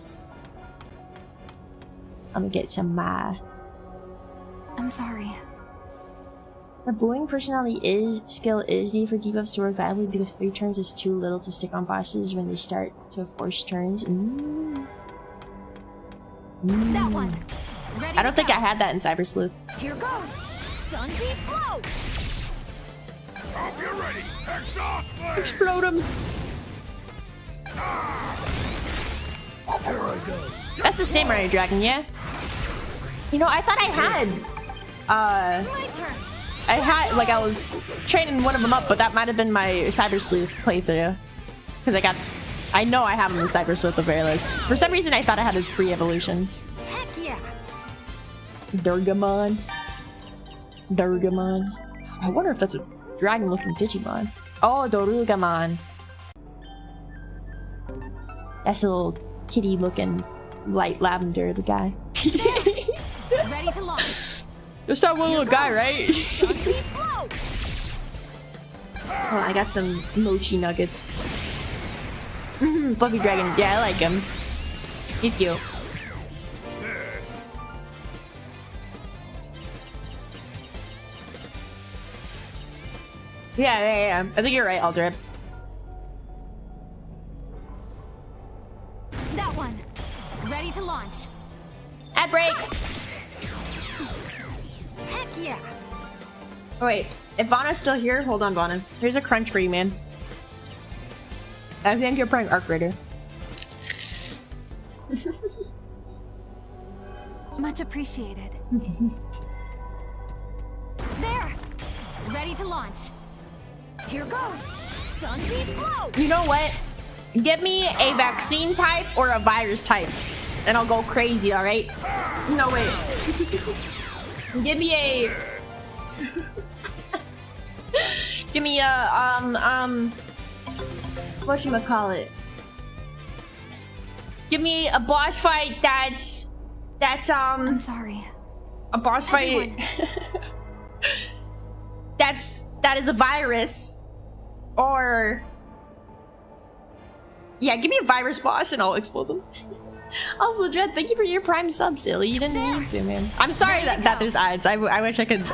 A: Let me get some,
B: I'm sorry.
A: The bullying personality skill is needed for debuffs to work validly because 3 turns is too little to stick on bosses when they start to force turns.
B: That one. Ready
A: I don't think I had that in Cyber Sleuth.
B: Here goes. Stun beat blow.
D: Hope you're ready. Exhaust blade.
A: Explode him!
D: Here I go.
A: That's the Samurai Dragon, yeah? You know, I thought I had...
B: My turn.
A: I had, like, I was training one of them up, but that might have been my Cyber Sleuth playthrough. Because I know I have them in Cyber Sleuth at the very least. For some reason, I thought I had a pre-evolution.
B: Heck yeah.
A: Durgamon. Durgamon. I wonder if that's a dragon-looking Digimon. Oh, Dorugamon. That's a little kitty-looking light lavender, the guy.
B: Ready to launch.
A: Just that one little guy, right?
B: Stun beat blow.
A: Oh, I got some mochi nuggets. Fluffy dragon. Yeah, I like him. He's cute. Yeah. I think you're right, Aldrip.
B: That one. Ready to launch.
A: Ad break!
B: Heck yeah.
A: Oh, wait. If Vanna's still here, hold on, Vanna. Here's a crunch for you, man. I think you're playing Arc Raider.
B: Much appreciated. There. Ready to launch. Here goes. Stun beat blow.
A: You know what? Give me a vaccine type or a virus type, and I'll go crazy, alright? No, wait. Give me a... Give me a, whatchamacallit? Give me a boss fight that's
B: I'm sorry.
A: a boss fight that is a virus, or yeah, give me a virus boss and I'll explode them. Also, Dread, thank you for your prime sub, silly. You didn't need to, man. I'm sorry that there's odds. I wish I could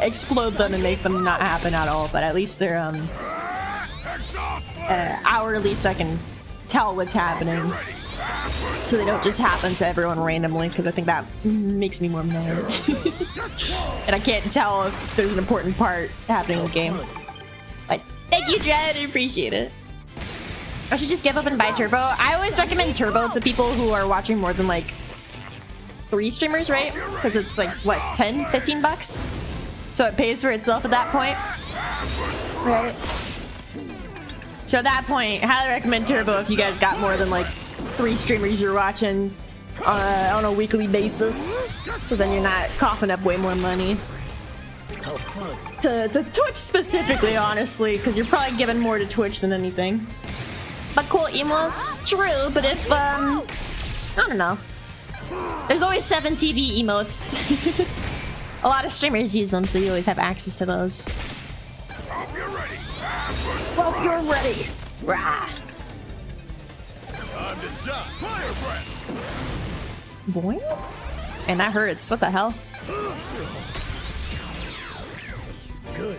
A: explode them and make them not happen at all, but at least they're hourly, so I can tell what's happening, so they don't just happen to everyone randomly, because I think that makes me more mad. And I can't tell if there's an important part happening in the game. But thank you, Dread. I appreciate it. I should just give up and buy Turbo. I always recommend Turbo to people who are watching more than like 3 streamers, right? Because it's like, what, 10, 15 bucks? So it pays for itself at that point, right? So at that point, I highly recommend Turbo if you guys got more than like 3 streamers you're watching on a weekly basis. So then you're not coughing up way more money.
D: How fun.
A: To Twitch specifically, honestly, because you're probably giving more to Twitch than anything. But cool emotes, true, but if, I don't know. There's always 7 TV emotes. A lot of streamers use them, so you always have access to those.
D: Hope you're ready.
A: Hope you're ready. Rah.
D: Time to suck. Fire breath.
A: Boing? And that hurts. What the hell?
D: Good.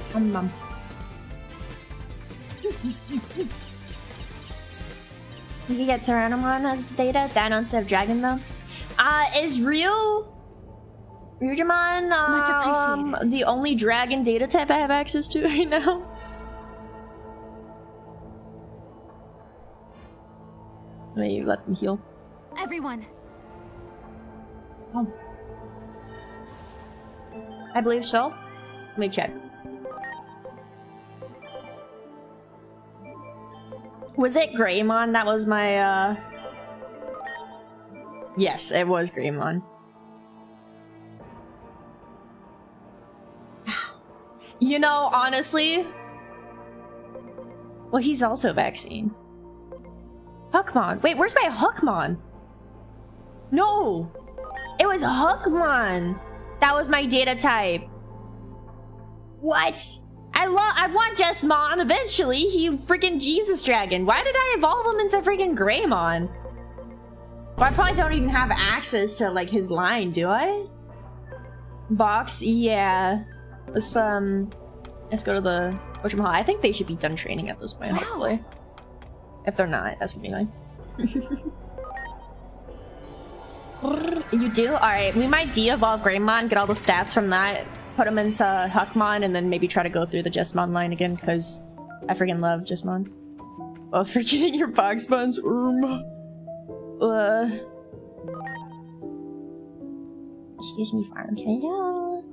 A: You can get Tyrannomon as data, Dino instead of Dragon though. Is Ryujamon
B: Much appreciated.
A: the only dragon data type I have access to right now? Wait, you let them heal.
B: Everyone.
A: Oh. I believe so. Let me check. Was it Greymon? That was my, Yes, it was Greymon. You know, honestly... Well, he's also vaccine. Hookmon. Wait, where's my Hookmon? No! It was Hookmon! That was my data type. What? I want Jesmon eventually. He freaking Jesus Dragon. Why did I evolve him into freaking Greymon? Well, I probably don't even have access to like his line, do I? Box, yeah. Let's go to the Ocean Hall. I think they should be done training at this point, hopefully. If they're not, that's gonna be fine. You do? Alright, we might de-evolve Greymon, get all the stats from that, put them into Huckmon, and then maybe try to go through the Jesmon line again, because I freaking love Jesmon. Oh, forgetting your box bones. Excuse me, farm. Hello.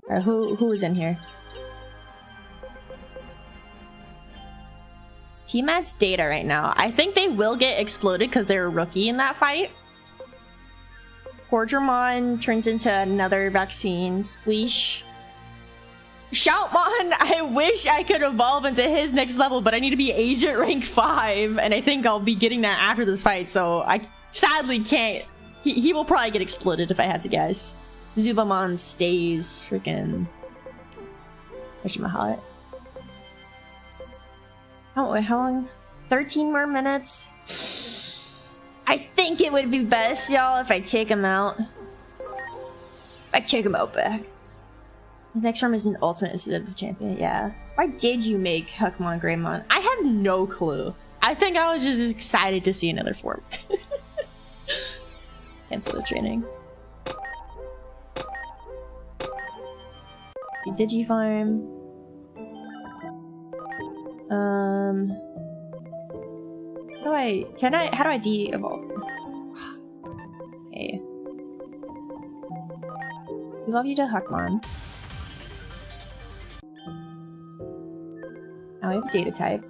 A: Alright, who is in here? T-Mat's data right now. I think they will get exploded because they're a rookie in that fight. Quadramon turns into another vaccine. Squeesh. Shoutmon! I wish I could evolve into his next level, but I need to be agent rank 5, and I think I'll be getting that after this fight, so I sadly can't. He will probably get exploded if I had to guess. Zubamon stays freaking. Whatchamahal. Oh wait, how long? 13 more minutes. I think it would be best, y'all, if I take him out. I take him out back. His next form is an ultimate instead of the champion. Yeah. Why did you make Huckmon Greymon? I have no clue. I think I was just excited to see another form. Cancel the training. Digifarm. How do I de-evolve? Okay. Evolve you to Huckmon. Now we have a data type.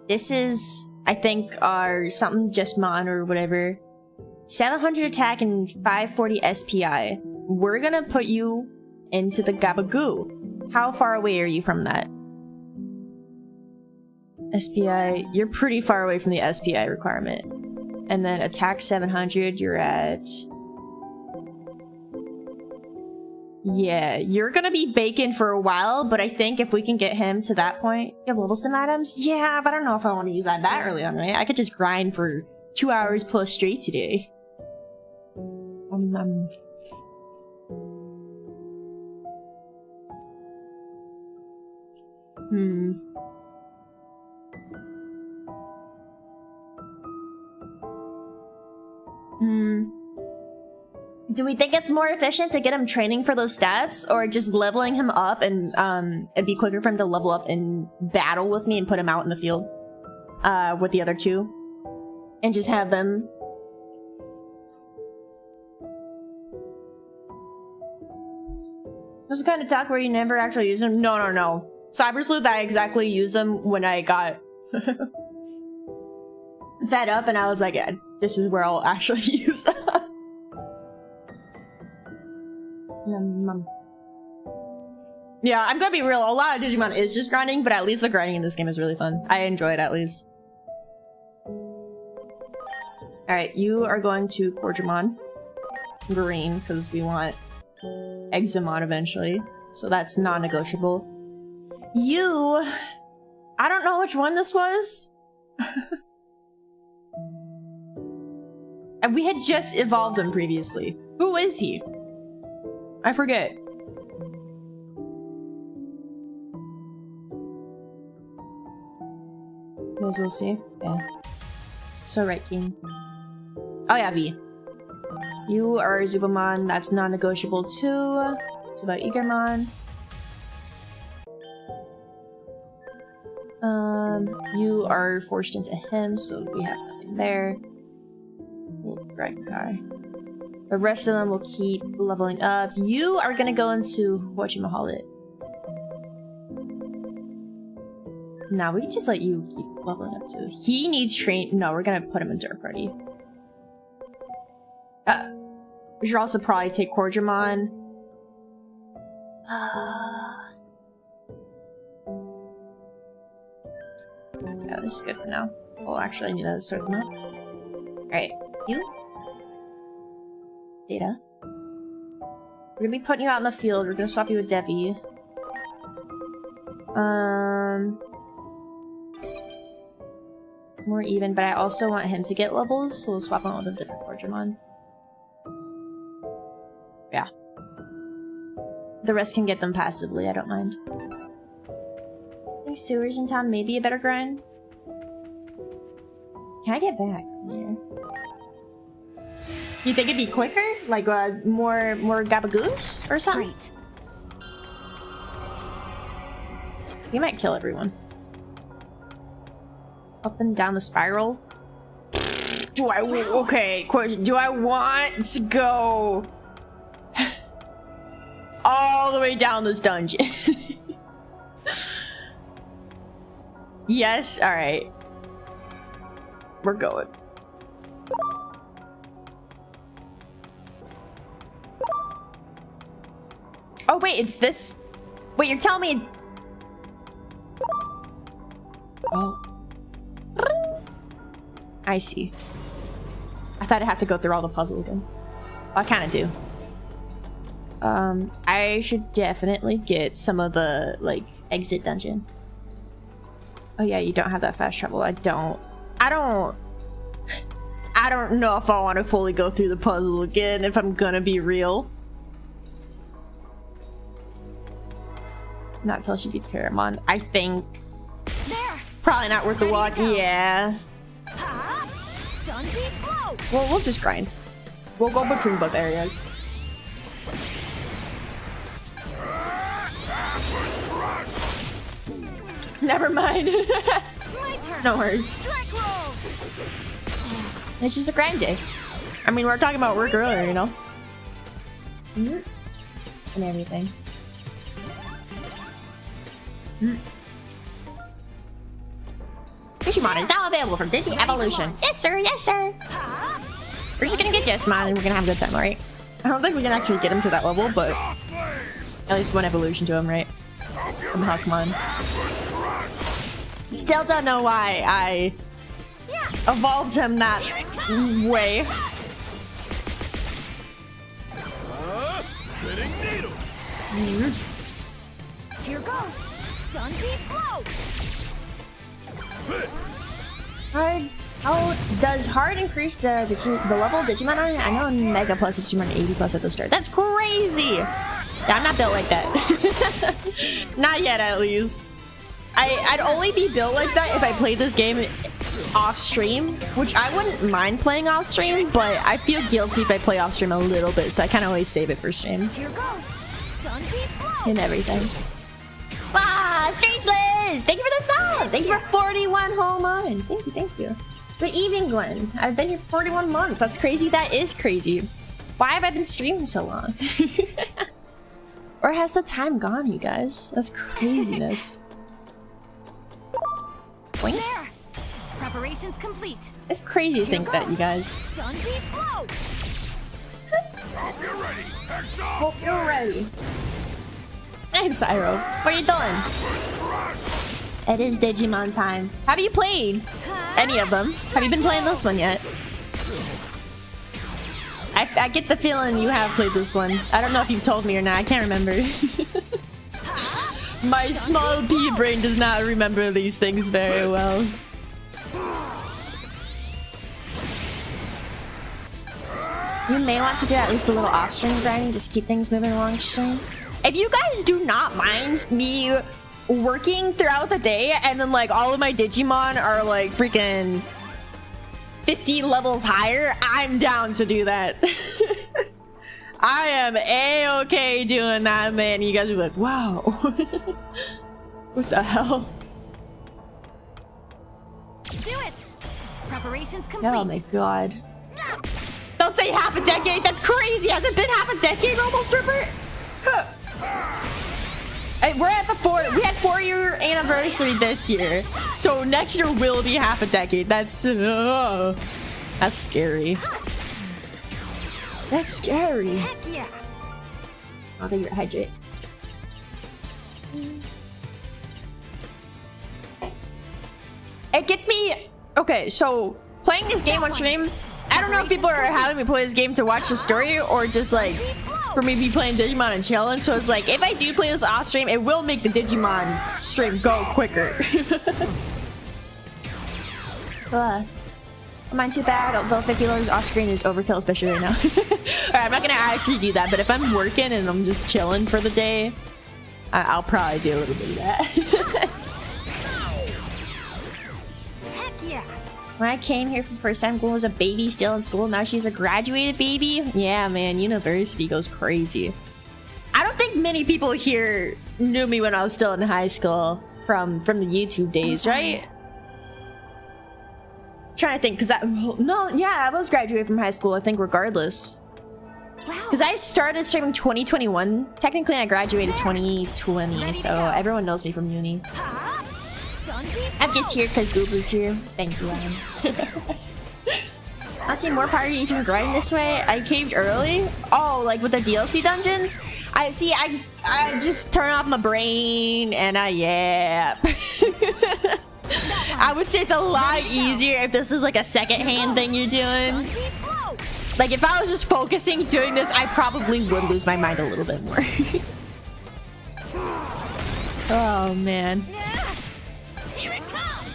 A: This is, I think, our something Jesmon or whatever. 700 attack and 540 SPI. We're gonna put you into the Gabagoo. How far away are you from that? SPI, you're pretty far away from the SPI requirement. And then attack 700, you're at... Yeah, you're gonna be bacon for a while, but I think if we can get him to that point... You have level stim items? Yeah, but I don't know if I want to use that early on, right? I could just grind for 2 hours plus straight today. Do we think it's more efficient to get him training for those stats, or just leveling him up and it'd be quicker for him to level up and battle with me and put him out in the field with the other two, and just have them. This is kind of talk where you never actually use them. No. Cyber Sleuth, I exactly used them when I got fed up, and I was like, yeah, this is where I'll actually use them. Yeah, I'm gonna be real. A lot of Digimon is just grinding, but at least the grinding in this game is really fun. I enjoy it at least. Alright, you are going to Quadramon. Green, because we want Examon eventually. So that's non-negotiable. You... I don't know which one this was. And we had just evolved him previously. Who is he? I forget. We'll see. Yeah. So right, King. Oh yeah, V. You are Zubamon. That's non-negotiable too. Zuba Igermon. You are forced into him, so we have nothing there. Right guy. The rest of them will keep leveling up. You are gonna go into whatchamahal. Nah, we can just let you keep leveling up too. He needs train. No, we're gonna put him in Dark Party. We should also probably take Quadramon. Yeah, this is good for now. Oh, actually, I need to sort them out. Alright, you. Data. We're gonna be putting you out in the field. We're gonna swap you with Devi. More even, but I also want him to get levels, so we'll swap him with a different Digimon. Yeah. The rest can get them passively, I don't mind. I think sewers in town may be a better grind. Can I get back from here? You think it'd be quicker? Like, more gabagoos or something?
B: Great.
A: You might kill everyone. Up and down the spiral. Do I... Okay, question. Do I want to go... all the way down this dungeon? Yes? Alright. We're going. Oh, wait, it's this... Wait, you're telling me... Oh. I see. I thought I'd have to go through all the puzzle again. Well, I kind of do. I should definitely get some of the, like, exit dungeon. Oh yeah, you don't have that fast travel. I don't know if I want to fully go through the puzzle again, if I'm gonna be real. Not until she beats Paramon. I think...
B: There.
A: Probably not worth the walk. Yeah.
B: Stun beat blow.
A: Well, we'll just grind. We'll go between both areas. Never mind.
B: My turn.
A: No worries.
B: Strike roll.
A: It's just a grind day. I mean, we were talking about work earlier, you know? And everything. Digimon is now available for Digi Evolution. Yes, sir. Yes, sir. We're just gonna get Digimon and we're gonna have a good time, alright? I don't think we can actually get him to that level, but at least one evolution to him, right? Somehow, come on. Still don't know why I evolved him that way.
D: Spinning needle.
B: Here goes. Stun beat blow.
D: Fit.
A: How does hard increase the level of Digimon on it? I know Mega Plus is Digimon 80 plus at the start. That's crazy! Yeah, I'm not built like that. Not yet, at least. I'd only be built like that if I played this game off stream, which I wouldn't mind playing off stream, but I feel guilty if I play off stream a little bit, so I kind of always save it for stream.
B: Here goes. Stun beat blow.
A: And everything. Wow, Strange Liz! Thank you for the sub! Thank you for 41 whole months. Thank you, thank you. Good evening, Gwen. I've been here for 41 months. That's crazy. That is crazy. Why have I been streaming so long? Or has the time gone, you guys? That's craziness. Boink.
B: There. Preparations complete.
A: It's crazy to think that, you guys.
B: Stun beat blow.
D: Hope you're ready. Hex off.
A: Hope you're ready. Hey, Cyro. What are you doing? It is Digimon time. Have you played any of them? Have you been playing this one yet? I get the feeling you have played this one. I don't know if you've told me or not. I can't remember. My small pea brain does not remember these things very well. You may want to do at least a little off-stream grinding, just keep things moving along stream. If you guys do not mind me working throughout the day and then like all of my Digimon are like freaking 50 levels higher, I'm down to do that. I am a-okay doing that, man. You guys are like, wow. What the hell?
B: Do it. Preparations complete.
A: Oh my god. Don't say half a decade. That's crazy. Has it been half a decade almost, Rupert? Huh. We're at the we had 4-year anniversary this year, so next year will be half a decade. That's scary. That's scary.
B: Heck yeah.
A: I'll get your hydrate. It gets me Okay, so playing this game on stream, I don't know if people are having me play this game to watch the story or just like for me to be playing Digimon and chilling. So it's like if I do play this off stream, it will make the Digimon stream go quicker. Mine too bad, although $50 off screen is overkill, especially right now. Alright, I'm not gonna actually do that, but if I'm working and I'm just chilling for the day, I'll probably do a little bit of that.
B: Heck yeah.
A: When I came here for the first time, Gwen was a baby still in school. Now she's a graduated baby. Yeah, man, university goes crazy. I don't think many people here knew me when I was still in high school from the YouTube days, right? Trying to think, because I was graduated from high school, I think, regardless.
B: Wow.
A: Because I started streaming 2021. Technically, I graduated 2020, so everyone knows me from uni. I'm just here because Gooble's here. Thank you, Adam. I see more party if you can grind this way. I caved early. Oh, like with the DLC dungeons? I just turn off my brain and I yap. I would say it's a lot easier if this is like a second-hand thing you're doing. Like if I was just focusing doing this, I probably would lose my mind a little bit more. Oh man.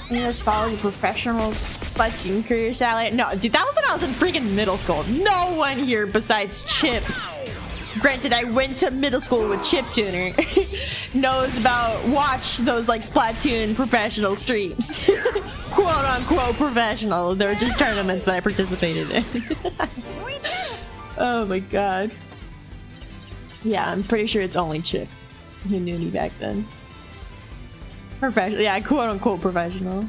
A: You just follow your professional splitting career, Sally. No, dude, that was when I was in freaking middle school. No one here besides Chip. Granted, I went to middle school with Chip Tuner. Knows about watch those like Splatoon professional streams. Quote unquote professional. They were just tournaments that I participated in. Oh my god. Yeah, I'm pretty sure it's only Chip who knew me back then. Professional, yeah, quote unquote professional.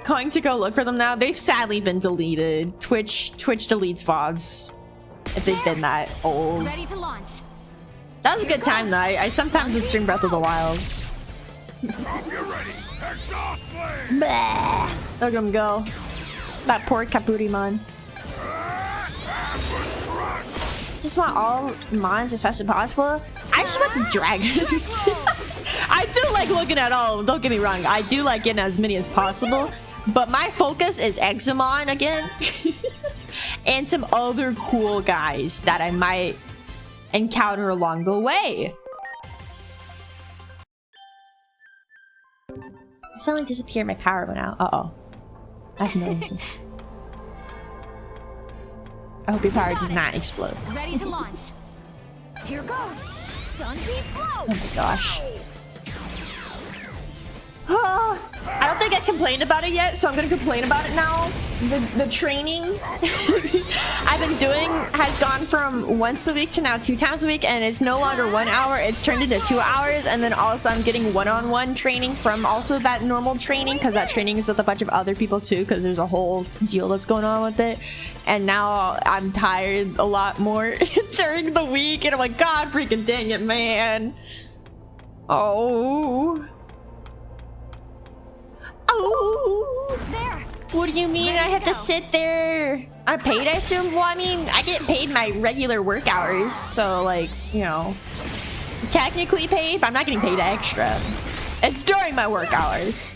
A: Going to go look for them now. They've sadly been deleted. Twitch deletes VODs if they've been that old.
B: Ready to launch.
A: That was a good time though. I sometimes would stream Breath of the Wild.
D: Hope you're ready. Exhaust blade.
A: Bah. Look at him go. That poor Kapurimon. Just want all mons as fast as possible. I just want the dragons. I do like looking at all of them, don't get me wrong. I do like getting as many as possible. But my focus is Examon again. And some other cool guys that I might encounter along the way. I suddenly disappeared, my power went out. Uh-oh. I have no instance. I hope your power does not explode.
B: Ready to launch. Here goes. Stun beat blow.
A: Oh my gosh. I don't think I complained about it yet, so I'm gonna complain about it now. The training I've been doing has gone from once a week to now 2 times a week, and it's no longer 1 hour, it's turned into 2 hours. And then also I'm getting one-on-one training from also that normal training, because that training is with a bunch of other people too, because there's a whole deal that's going on with it. And now I'm tired a lot more during the week, and I'm like, god freaking dang it, man. Oh,
B: There.
A: what do you mean I have to sit there? I'm paid, I assume? Well, I mean, I get paid my regular work hours, so like, you know, technically paid, but I'm not getting paid extra. It's during my work hours.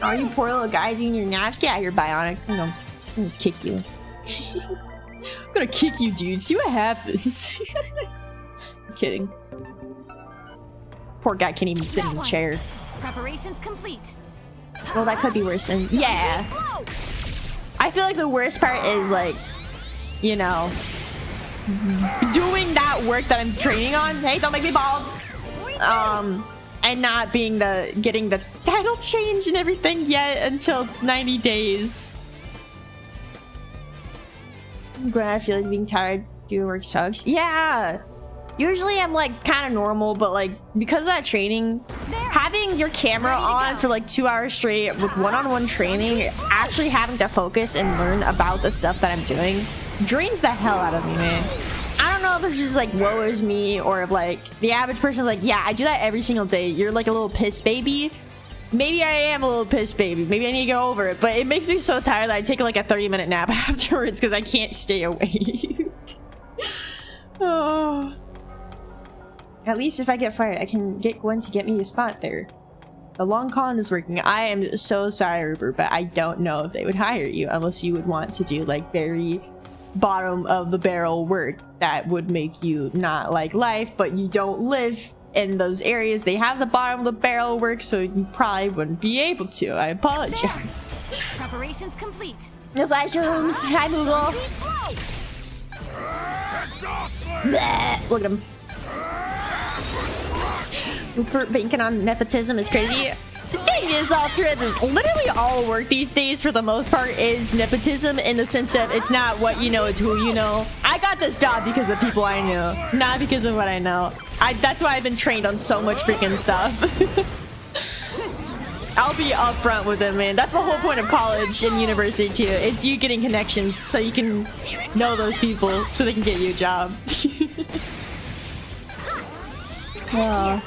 A: Are you poor little guys doing your naps? Get out here, Bionic. I'm gonna kick you. I'm gonna kick you, dude. See what happens. I'm kidding. Poor guy can't even sit in the chair.
B: Preparations complete.
A: Well, that could be worse than... Yeah. I feel like the worst part is, like, you know, doing that work that I'm training on. Hey, don't make me bald. And not being getting the title change and everything yet until 90 days. Gwen, I feel like being tired doing work sucks. Yeah. Usually I'm like kind of normal, but like because of that training, having your camera on for like 2 hours straight with one-on-one training, actually having to focus and learn about the stuff that I'm doing drains the hell out of me, man. I don't know if it's just like woe is me, or if like the average person is like, yeah, I do that every single day. You're like a little piss baby. Maybe I am a little piss baby. Maybe I need to get over it, but it makes me so tired that I take like a 30-minute nap afterwards because I can't stay awake. Oh. At least if I get fired, I can get Gwen to get me a spot there. The long con is working. I am so sorry, Rupert, but I don't know if they would hire you unless you would want to do like very bottom of the barrel work that would make you not like life, but you don't live in those areas. They have the bottom of the barrel work, so you probably wouldn't be able to. I apologize.
B: Preparations complete.
A: Those ice rooms. Hi, Google. Bleh. Look at him. Rupert banking on nepotism is crazy. The thing is, Altered is literally all work these days for the most part is nepotism, in the sense of it's not what you know, it's who you know. I got this job because of people I knew, not because of what I know. That's why I've been trained on so much freaking stuff. I'll be upfront with it, man. That's the whole point of college and university too. It's you getting connections so you can know those people so they can get you a job. Oh,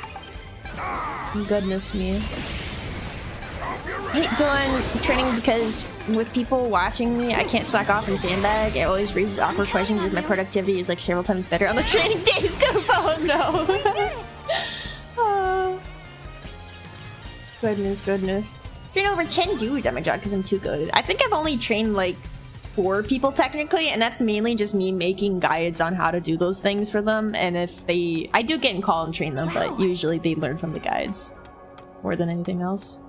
A: goodness me. I hate doing training because with people watching me, I can't slack off and sandbag. It always raises awkward questions because my productivity is like several times better on the training days. Oh no. Oh. Goodness. Trained over 10 dudes at my job because I'm too good. I think I've only trained like 4 people technically, and that's mainly just me making guides on how to do those things for them. And if I do get in call and train them, but usually they learn from the guides more than anything else.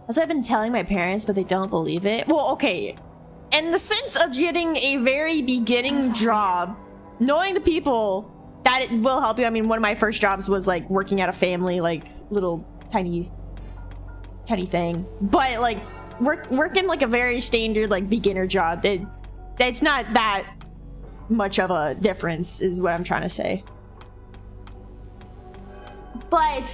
A: That's what I've been telling my parents, but they don't believe it. Well, okay. In the sense of getting a very beginning job, knowing the people, that it will help you. I mean, one of my first jobs was like working at a family, like little tiny thing. But like working like a very standard like beginner job, it's not that much of a difference is what I'm trying to say. But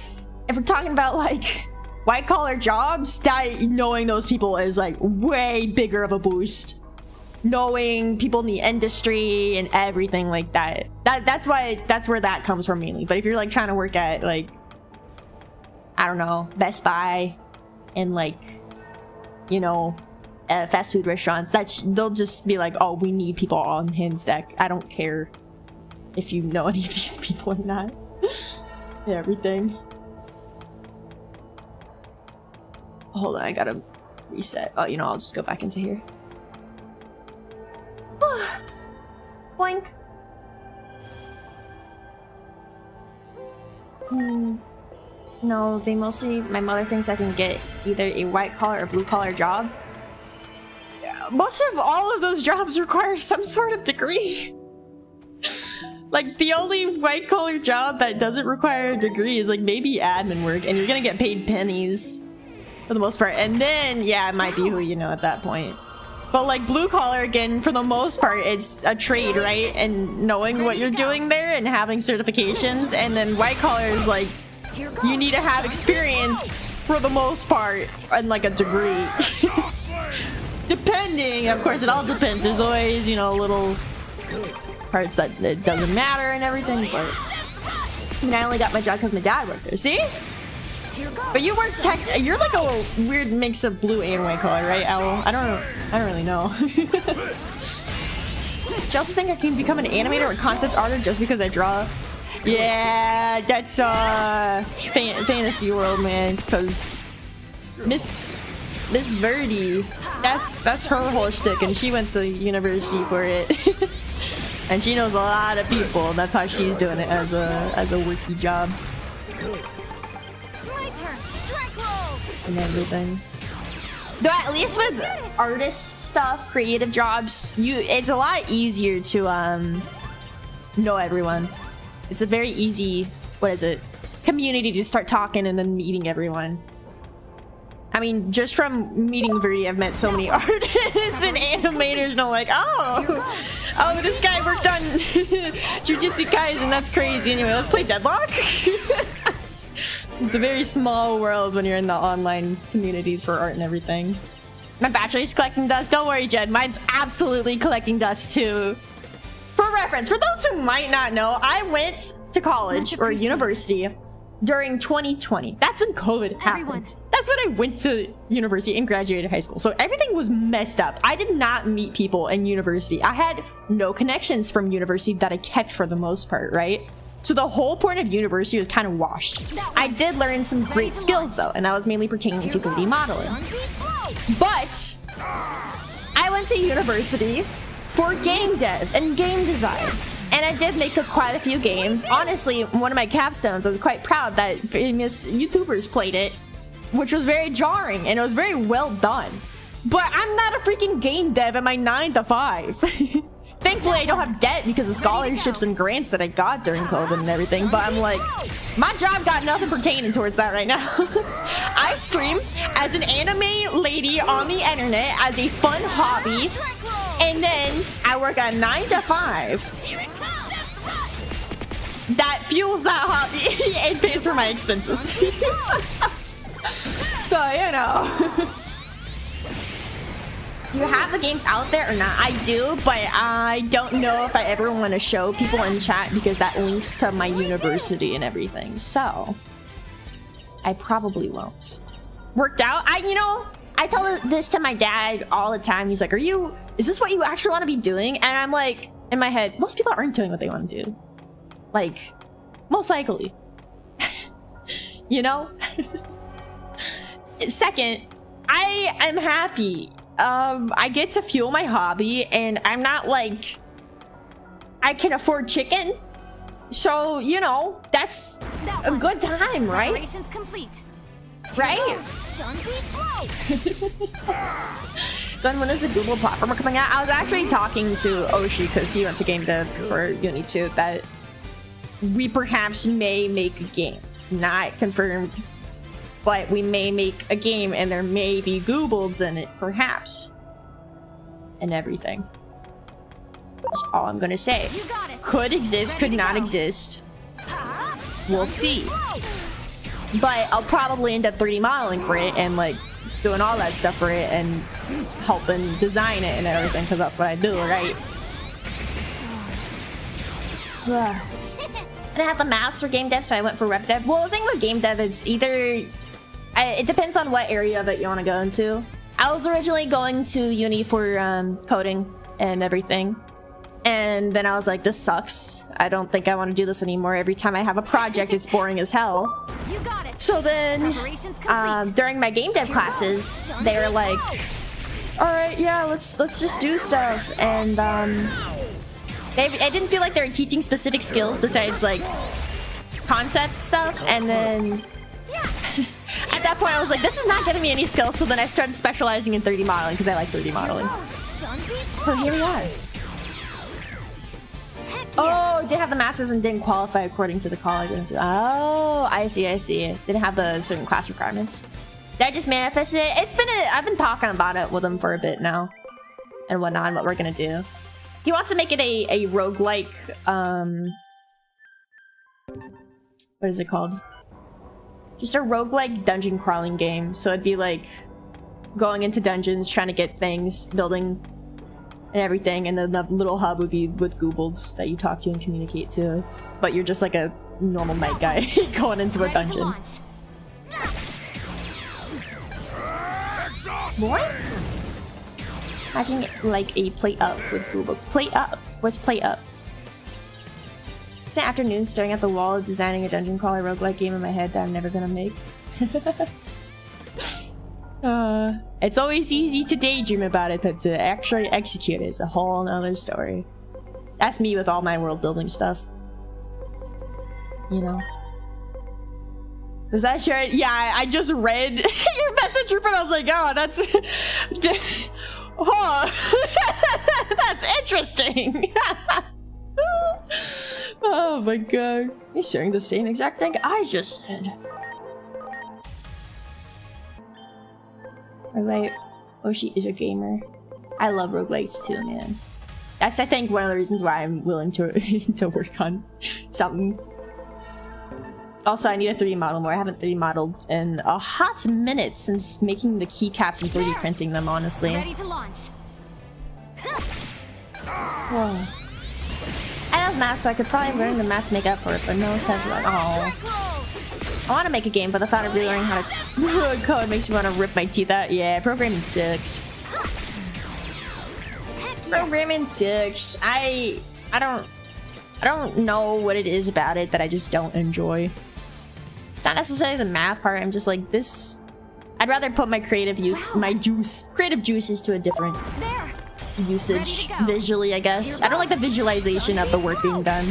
A: if we're talking about like white collar jobs, that knowing those people is like way bigger of a boost. Knowing people in the industry and everything like that. That's where that comes from mainly. But if you're like trying to work at like, I don't know, Best Buy and like, you know, fast food restaurants, they'll just be like, oh, we need people on hands deck. I don't care if you know any of these people or not. Everything. Hold on, I gotta reset. Oh, you know, I'll just go back into here. Boink. No, my mother thinks I can get either a white collar or blue collar job. Most of all of those jobs require some sort of degree. Like the only white collar job that doesn't require a degree is like maybe admin work, and you're gonna get paid pennies for the most part. And then, yeah, it might be who you know at that point. But like blue collar, again, for the most part, it's a trade, right? And knowing what you're doing there and having certifications. And then white collar is like, you need to have experience for the most part and like a degree. Depending, of course, it all depends. There's always, you know, little parts that it doesn't matter and everything. But I mean, I only got my job because my dad worked there. See? But you work you're like a weird mix of blue and white collar, right, Owl? I don't really know. Do you also think I can become an animator or concept artist just because I draw? Yeah, that's fantasy world, man. Because Miss Verdi, that's her whole shtick, and she went to university for it. And she knows a lot of people. And that's how she's doing it as a worky job. And everything. Though at least with artist stuff, creative jobs, it's a lot easier to know everyone. It's a very easy, community to start talking and then meeting everyone. I mean, just from meeting Verdi, I've met so many artists and animators, and I'm like, oh, this guy worked on Jujutsu Kaisen, that's crazy. Anyway, let's play Deadlock. It's a very small world when you're in the online communities for art and everything. My bachelor's collecting dust. Don't worry, Jed. Mine's absolutely collecting dust too. For reference, for those who might not know, I went to college or university during 2020. That's when COVID happened. That's when I went to university and graduated high school. So everything was messed up. I did not meet people in university. I had no connections from university that I kept for the most part, right? So the whole point of university was kind of washed. I did learn some great skills though, and that was mainly pertaining to 3D modeling. But I went to university for game dev and game design. And I did make quite a few games. Honestly, one of my capstones, I was quite proud that famous YouTubers played it, which was very jarring and it was very well done. But I'm not a freaking game dev at my 9 to 5. Thankfully, I don't have debt because of scholarships and grants that I got during COVID and everything. But I'm like, my job got nothing pertaining towards that right now. I stream as an anime lady on the internet as a fun hobby. And then I work a 9 to 5. That fuels that hobby and pays for my expenses. So, you know. You have the games out there or not? I do, but I don't know if I ever want to show people in chat because that links to my university and everything. So, I probably won't. Worked out? I tell this to my dad all the time. He's like, is this what you actually want to be doing? And I'm like, in my head, most people aren't doing what they want to do. Like, most likely. You know? Second, I am happy. I get to fuel my hobby and I'm not like, I can afford chicken. So, you know, that's a good time, right?
B: Preparations complete.
A: Right? Then when is the Google platformer coming out? I was actually talking to Oshi because he went to game dev for Uni too, that we perhaps may make a game. Not confirmed, but we may make a game and there may be Goobles in it, perhaps. And everything. That's all I'm gonna say. Could exist, could not exist. We'll see. But I'll probably end up 3D modeling for it and like doing all that stuff for it and helping design it and everything because that's what I do, right? I didn't have the maths for game dev, so I went for rep dev. Well, the thing with game dev, it's either... it depends on what area of it you want to go into. I was originally going to uni for coding and everything. And then I was like, this sucks. I don't think I want to do this anymore. Every time I have a project, it's boring as hell.
B: You got it.
A: So then, during my game dev classes, they were like, all right, yeah, let's just do stuff. And I didn't feel like they were teaching specific skills besides like concept stuff. And then at that point, I was like, this is not giving me any skills. So then I started specializing in 3D modeling because I like 3D modeling. So here we are. Oh, did have the masters and didn't qualify according to the college. Oh, I see. Didn't have the certain class requirements. Did I just manifested it? I've been talking about it with him for a bit now. And whatnot, and what we're gonna do. He wants to make it a roguelike, what is it called? Just a roguelike dungeon crawling game. So it'd be like going into dungeons, trying to get things, building and everything, and then the little hub would be with Goobles that you talk to and communicate to. But you're just like a normal night guy going into a dungeon. What? Imagine like a play up with Goobles. Play up. What's play up? It's an afternoon staring at the wall, designing a dungeon crawler roguelike game in my head that I'm never gonna make. It's always easy to daydream about it, but to actually execute it is a whole nother story. That's me with all my world building stuff. You know. Is that sure? Yeah, I just read your message, Rupert. I was like, oh, that's... oh, that's interesting. Oh my god. You're sharing the same exact thing I just said. Roguelite. Oshi is a gamer. I love roguelites too, man. That's, I think, one of the reasons why I'm willing to to work on something. Also, I need a 3D model more. I haven't 3D modeled in a hot minute since making the keycaps and 3D printing them, honestly.
B: Ready to launch.
A: Whoa. I have math, so I could probably learn the math to make up for it, but no sense like, oh. I want to make a game, but the thought of relearning how to code makes me want to rip my teeth out. Yeah, programming sucks. Programming sucks. I I don't know what it is about it that I just don't enjoy. It's not necessarily the math part. I'm just like this. I'd rather put my creative juices to a different usage visually, I guess. I don't like the visualization of the work being done.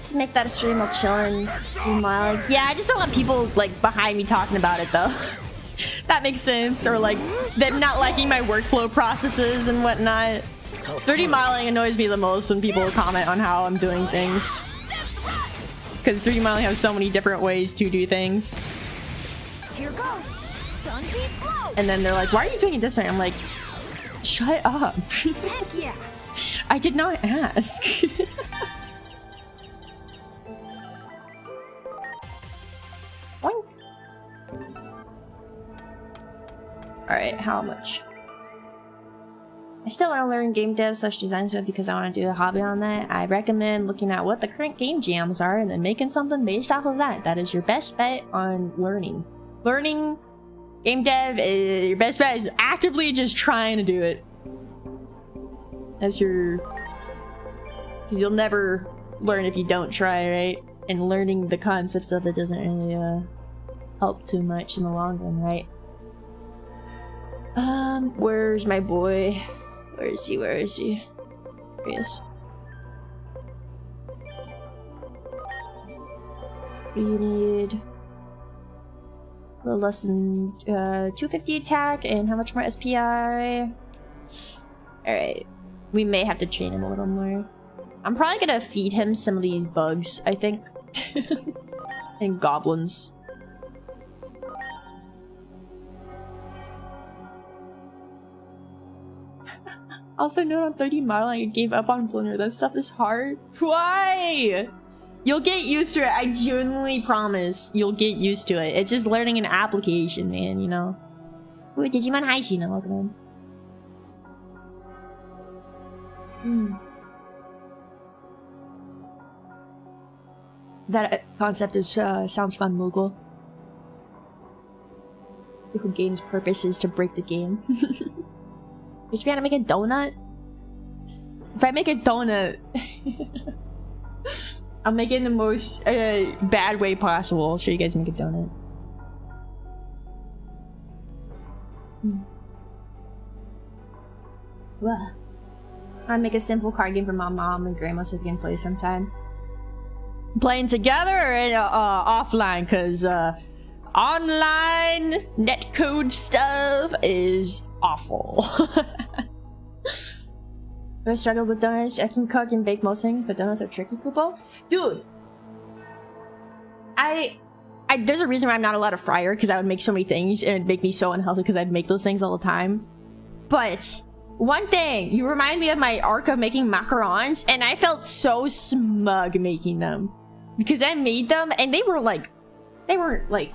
A: Just make that a stream while chilling. Like, yeah, I just don't want people like behind me talking about it though. That makes sense. Or like them not liking my workflow processes and whatnot. 3D modeling annoys me the most when people comment on how I'm doing things. Because 3D modeling has so many different ways to do things.
B: Here goes. Stun beat blow.
A: And then they're like, why are you doing it this way? I'm like, shut up.
B: Heck yeah.
A: I did not ask. Boink. Alright, how much? I still want to learn game dev / design stuff because I want to do a hobby on that. I recommend looking at what the current game jams are and then making something based off of that. That is your best bet on learning. Learning game dev, your best bet is actively just trying to do it. That's your... Because you'll never learn if you don't try, right? And learning the concepts of it doesn't really help too much in the long run, right? Where's my boy? Where is he? Where is he? There he is. You need a little less than 250 attack and how much more SPI? Alright. We may have to train him a little more. I'm probably gonna feed him some of these bugs, I think. And goblins. Also, note on 3D modeling, I gave up on Blender. That stuff is hard. Why? You'll get used to it. I genuinely promise you'll get used to it. It's just learning an application, man, you know? Ooh, Digimon Hi, Sheena. Welcome in. That concept is sounds fun, Moogle. Who game's purpose is to break the game. Just be able to make a donut? If I make a donut, I'll make it in the most bad way possible. I'll show you guys make a donut. Well, I'll make a simple card game for my mom and grandma so they can play sometime. Playing together or offline? Because online netcode stuff is awful. I struggle with donuts. I can cook and bake most things, but donuts are tricky, Kupo. Dude, there's a reason why I'm not allowed to fryer, because I would make so many things and it'd make me so unhealthy because I'd make those things all the time. But one thing, you remind me of my arc of making macarons, and I felt so smug making them because I made them and they weren't like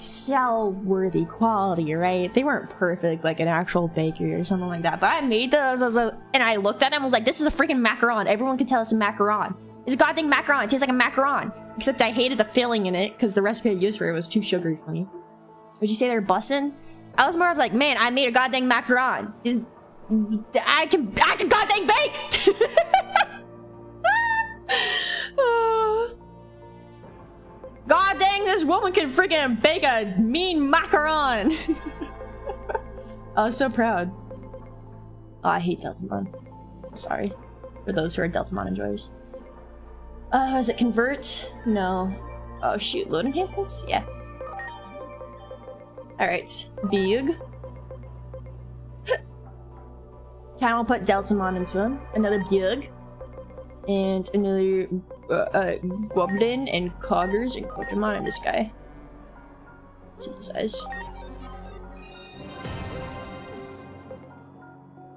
A: sell-worthy quality, right? They weren't perfect like an actual bakery or something like that. But I made those and I looked at them and was like, this is a freaking macaron. Everyone can tell it's a macaron. It's a goddamn macaron. It tastes like a macaron. Except I hated the filling in it because the recipe I used for it was too sugary for me. Would you say they're bussin'? I was more of like, man, I made a goddamn macaron. I can goddamn bake! God dang, this woman can freaking bake a mean macaron! I was so proud. Oh, I hate Deltamon. I'm sorry. For those who are Deltamon enjoyers. Does it convert? No. Oh shoot, load enhancements? Yeah. Alright. Big. Kind of put Deltamon into him. Another Bug. And another Goblin and Coggers and Pokemon in this guy. Synthesize.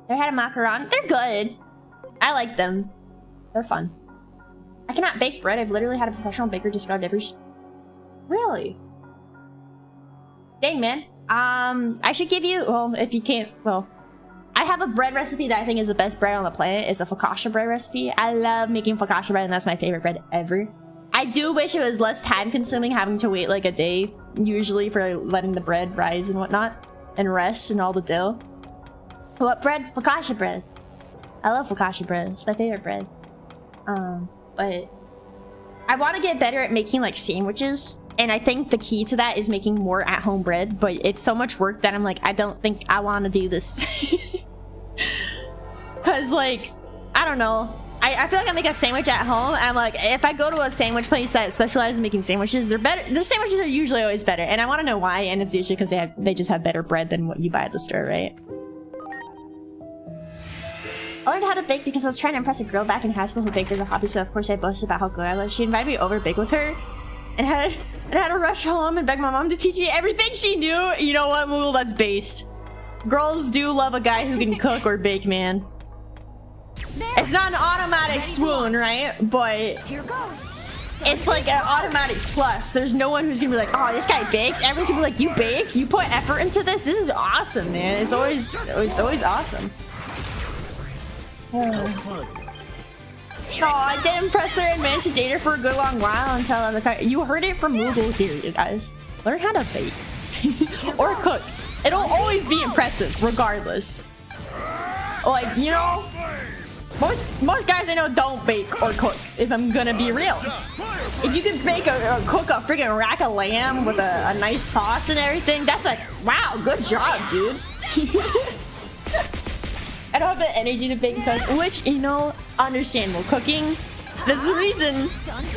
A: They had a macaron. They're good. I like them. They're fun. I cannot bake bread. I've literally had a professional baker discard every... Really? Dang, man. I should give you... Well, if you can't... Well... I have a bread recipe that I think is the best bread on the planet. It's a focaccia bread recipe. I love making focaccia bread, and that's my favorite bread ever. I do wish it was less time consuming having to wait like a day, usually, for letting the bread rise and whatnot, and rest and all the dough. What bread? Focaccia bread. I love focaccia bread. It's my favorite bread. But I want to get better at making like sandwiches. And I think the key to that is making more at-home bread. But it's so much work that I'm like, I don't think I want to do this. Because like, I don't know. I feel like I make a sandwich at home. And I'm like, if I go to a sandwich place that specializes in making sandwiches, they're better. Their sandwiches are usually always better. And I want to know why. And it's usually because they just have better bread than what you buy at the store, right? I learned how to bake because I was trying to impress a girl back in high school who baked as a hobby, so of course I boasted about how good I was. She invited me over to bake with her, and had to rush home and beg my mom to teach me everything she knew. You know what, Moogle? That's based. Girls do love a guy who can cook or bake, man. It's not an automatic swoon, right? But
B: Here goes.
A: it's like an automatic plus. There's no one who's gonna be like, oh, this guy bakes. Everyone can be like, you bake? You put effort into this? This is awesome, man. It's always awesome. No, I did impress her and managed to date her for a good long while until you heard it from Moogle here, you guys. Learn how to bake or cook. It'll always be impressive, regardless. Like, you know, most guys I know don't bake or cook. If I'm gonna be real, if you can bake or cook a freaking rack of lamb with a nice sauce and everything, that's like, wow, good job, dude. I don't have the energy to bake and cook, which, you know, understandable. Cooking, there's a reason,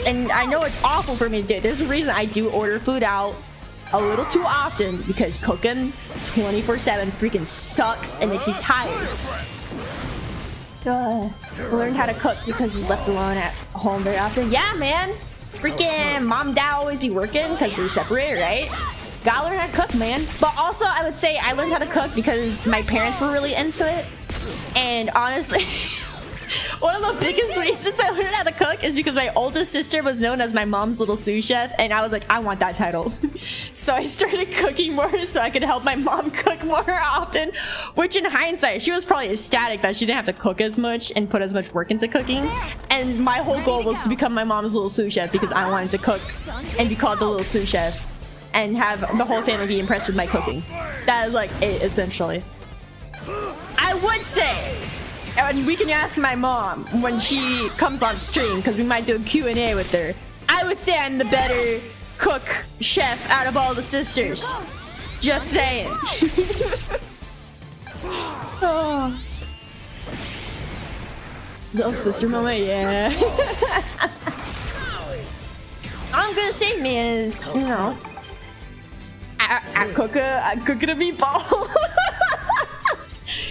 A: and I know it's awful for me to do it. There's a reason I do order food out a little too often, because cooking 24/7 freaking sucks and makes you tired. I learned how to cook because she's left alone at home very often. Yeah, man. Freaking mom and dad always be working because they're separated, right? Gotta learn how to cook, man. But also, I would say I learned how to cook because my parents were really into it. And honestly, one of the biggest reasons I learned how to cook is because my oldest sister was known as my mom's little sous chef, and I was like, I want that title. So I started cooking more so I could help my mom cook more often, which in hindsight, she was probably ecstatic that she didn't have to cook as much and put as much work into cooking. And my whole goal was to become my mom's little sous chef because I wanted to cook and be called the little sous chef and have the whole family be impressed with my cooking. That is like it, essentially. I would say, and we can ask my mom when she comes on stream because we might do a Q&A with her. I would say I'm the better cook chef out of all the sisters. Just saying. Oh. Little sister moment, yeah. All I'm gonna say, man, is, you know, I cook a meatball.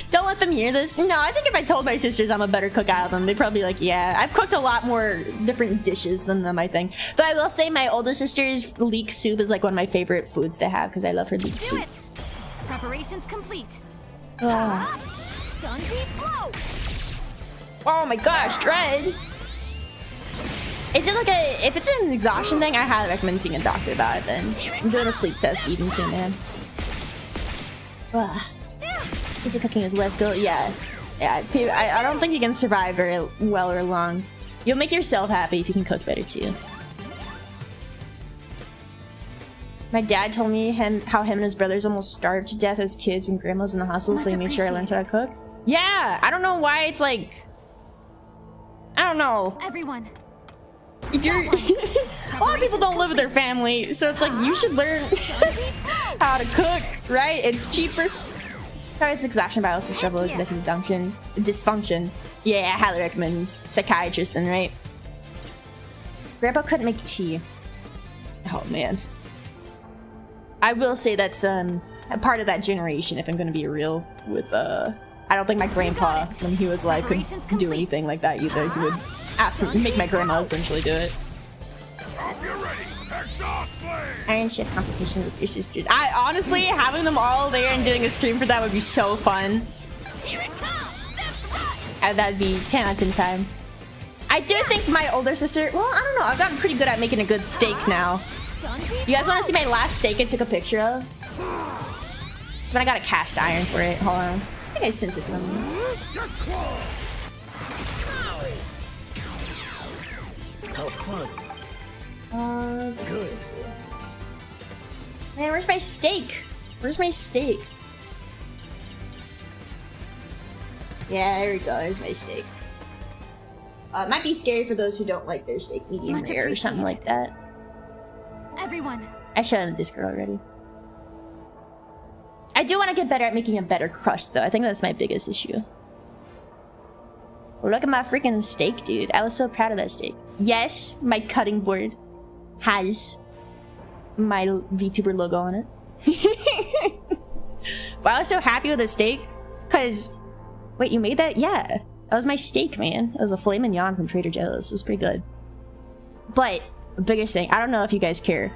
A: Don't let them hear this. No, I think if I told my sisters I'm a better cook out of them, they'd probably be like, yeah, I've cooked a lot more different dishes than them, I think. But I will say my oldest sister's leek soup is like one of my favorite foods to have because I love her leek soup.
B: It. Preparations complete.
A: Oh.
B: Stun beat blow.
A: Oh my gosh, Dread. Is it like if it's an exhaustion thing, I highly recommend seeing a doctor about it then. I'm doing a sleep test even too, man. Ugh. Basic cooking is less skill. Yeah. I don't think you can survive very well or long. You'll make yourself happy if you can cook better too. My dad told me how him and his brothers almost starved to death as kids when grandma was in the hospital, so he made sure I learned how to cook. Yeah, I don't know why it's like, I don't know.
B: Everyone.
A: If you're a lot of people don't live with their family, so it's like you should learn how to cook, right? It's cheaper. Sorry, it's exhaustion, but I also struggle with executive dysfunction. Yeah, I highly recommend psychiatrist then, right? Grandpa couldn't make tea. Oh man. I will say that's a part of that generation, if I'm gonna be real with I don't think my grandpa, when he was alive, could do anything like that either. He would make my grandma essentially do it. Iron Chef competition with your sisters. I honestly, having them all there and doing a stream for that would be so fun. That'd be 10 out of 10 time. I do think my older sister, well, I don't know, I've gotten pretty good at making a good steak now. You guys want to see my last steak I took a picture of? So when I got a cast iron for it. Hold on. I think I sent it somewhere.
F: How fun.
A: Good. Man, where's my steak? Where's my steak? Yeah, there we go. There's my steak. It might be scary for those who don't like their steak medium
B: Much
A: rare or something like that.
B: Everyone.
A: I showed it in the Discord already. I do want to get better at making a better crust, though. I think that's my biggest issue. Look at my freaking steak, dude. I was so proud of that steak. Yes, my cutting board has my VTuber logo on it. But I was so happy with the steak, because... Wait, you made that? Yeah. That was my steak, man. It was a filet mignon from Trader Joe's. It was pretty good. But, the biggest thing, I don't know if you guys care.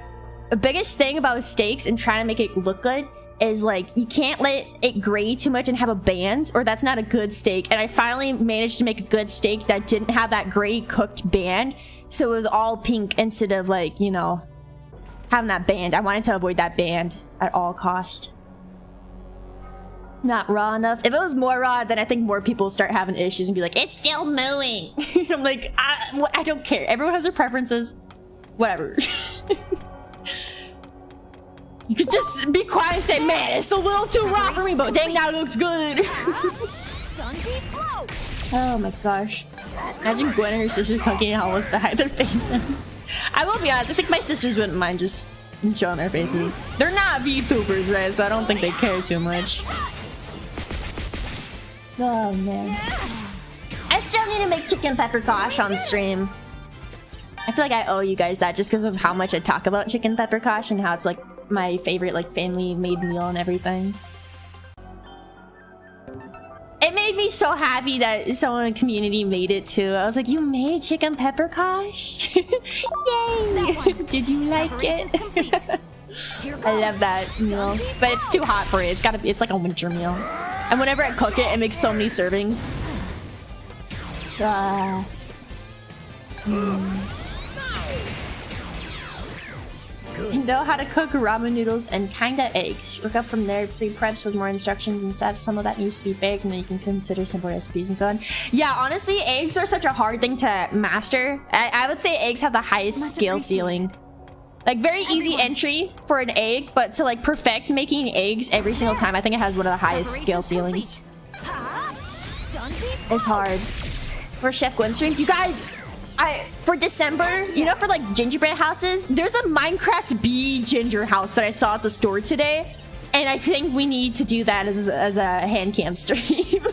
A: The biggest thing about steaks and trying to make it look good is, like, you can't let it gray too much and have a band, or that's not a good steak. And I finally managed to make a good steak that didn't have that gray cooked band, so it was all pink instead of, like, you know, having that band. I wanted to avoid that band at all cost. Not raw enough. If it was more raw, then I think more people start having issues and be like, it's still mooing. I'm like, I don't care. Everyone has their preferences. Whatever. You could just be quiet and say, man, it's a little too raw for me, but dang, that looks good. Oh my gosh. Imagine Gwen and her sisters cooking and wants to hide their faces. I will be honest, I think my sisters wouldn't mind just showing their faces. They're not VTubers, right? So I don't think they care too much. Oh man. I still need to make chicken pepper kosh on stream. I feel like I owe you guys that just because of how much I talk about chicken pepper kosh and how it's like my favorite like family made meal and everything. It made me so happy that someone in the community made it too. I was like, you made chicken pepper kosh? Yay! Did you like it? I love that meal, but it's too hot for it. It's like a winter meal. And whenever I cook it, it makes so many servings. You know how to cook ramen noodles and kinda eggs. Look up from there, pre-preps with more instructions and stuff. Some of that needs to be baked, and then you can consider simple recipes and so on. Yeah, honestly, eggs are such a hard thing to master. I would say eggs have the highest skill ceiling. Like, very easy entry for an egg, but to like perfect making eggs every single time, I think it has one of the highest skill ceilings. It's hard. For Chef Gwen stream, you guys, for December, you know, for like gingerbread houses, there's a Minecraft bee ginger house that I saw at the store today, and I think we need to do that as a hand cam stream.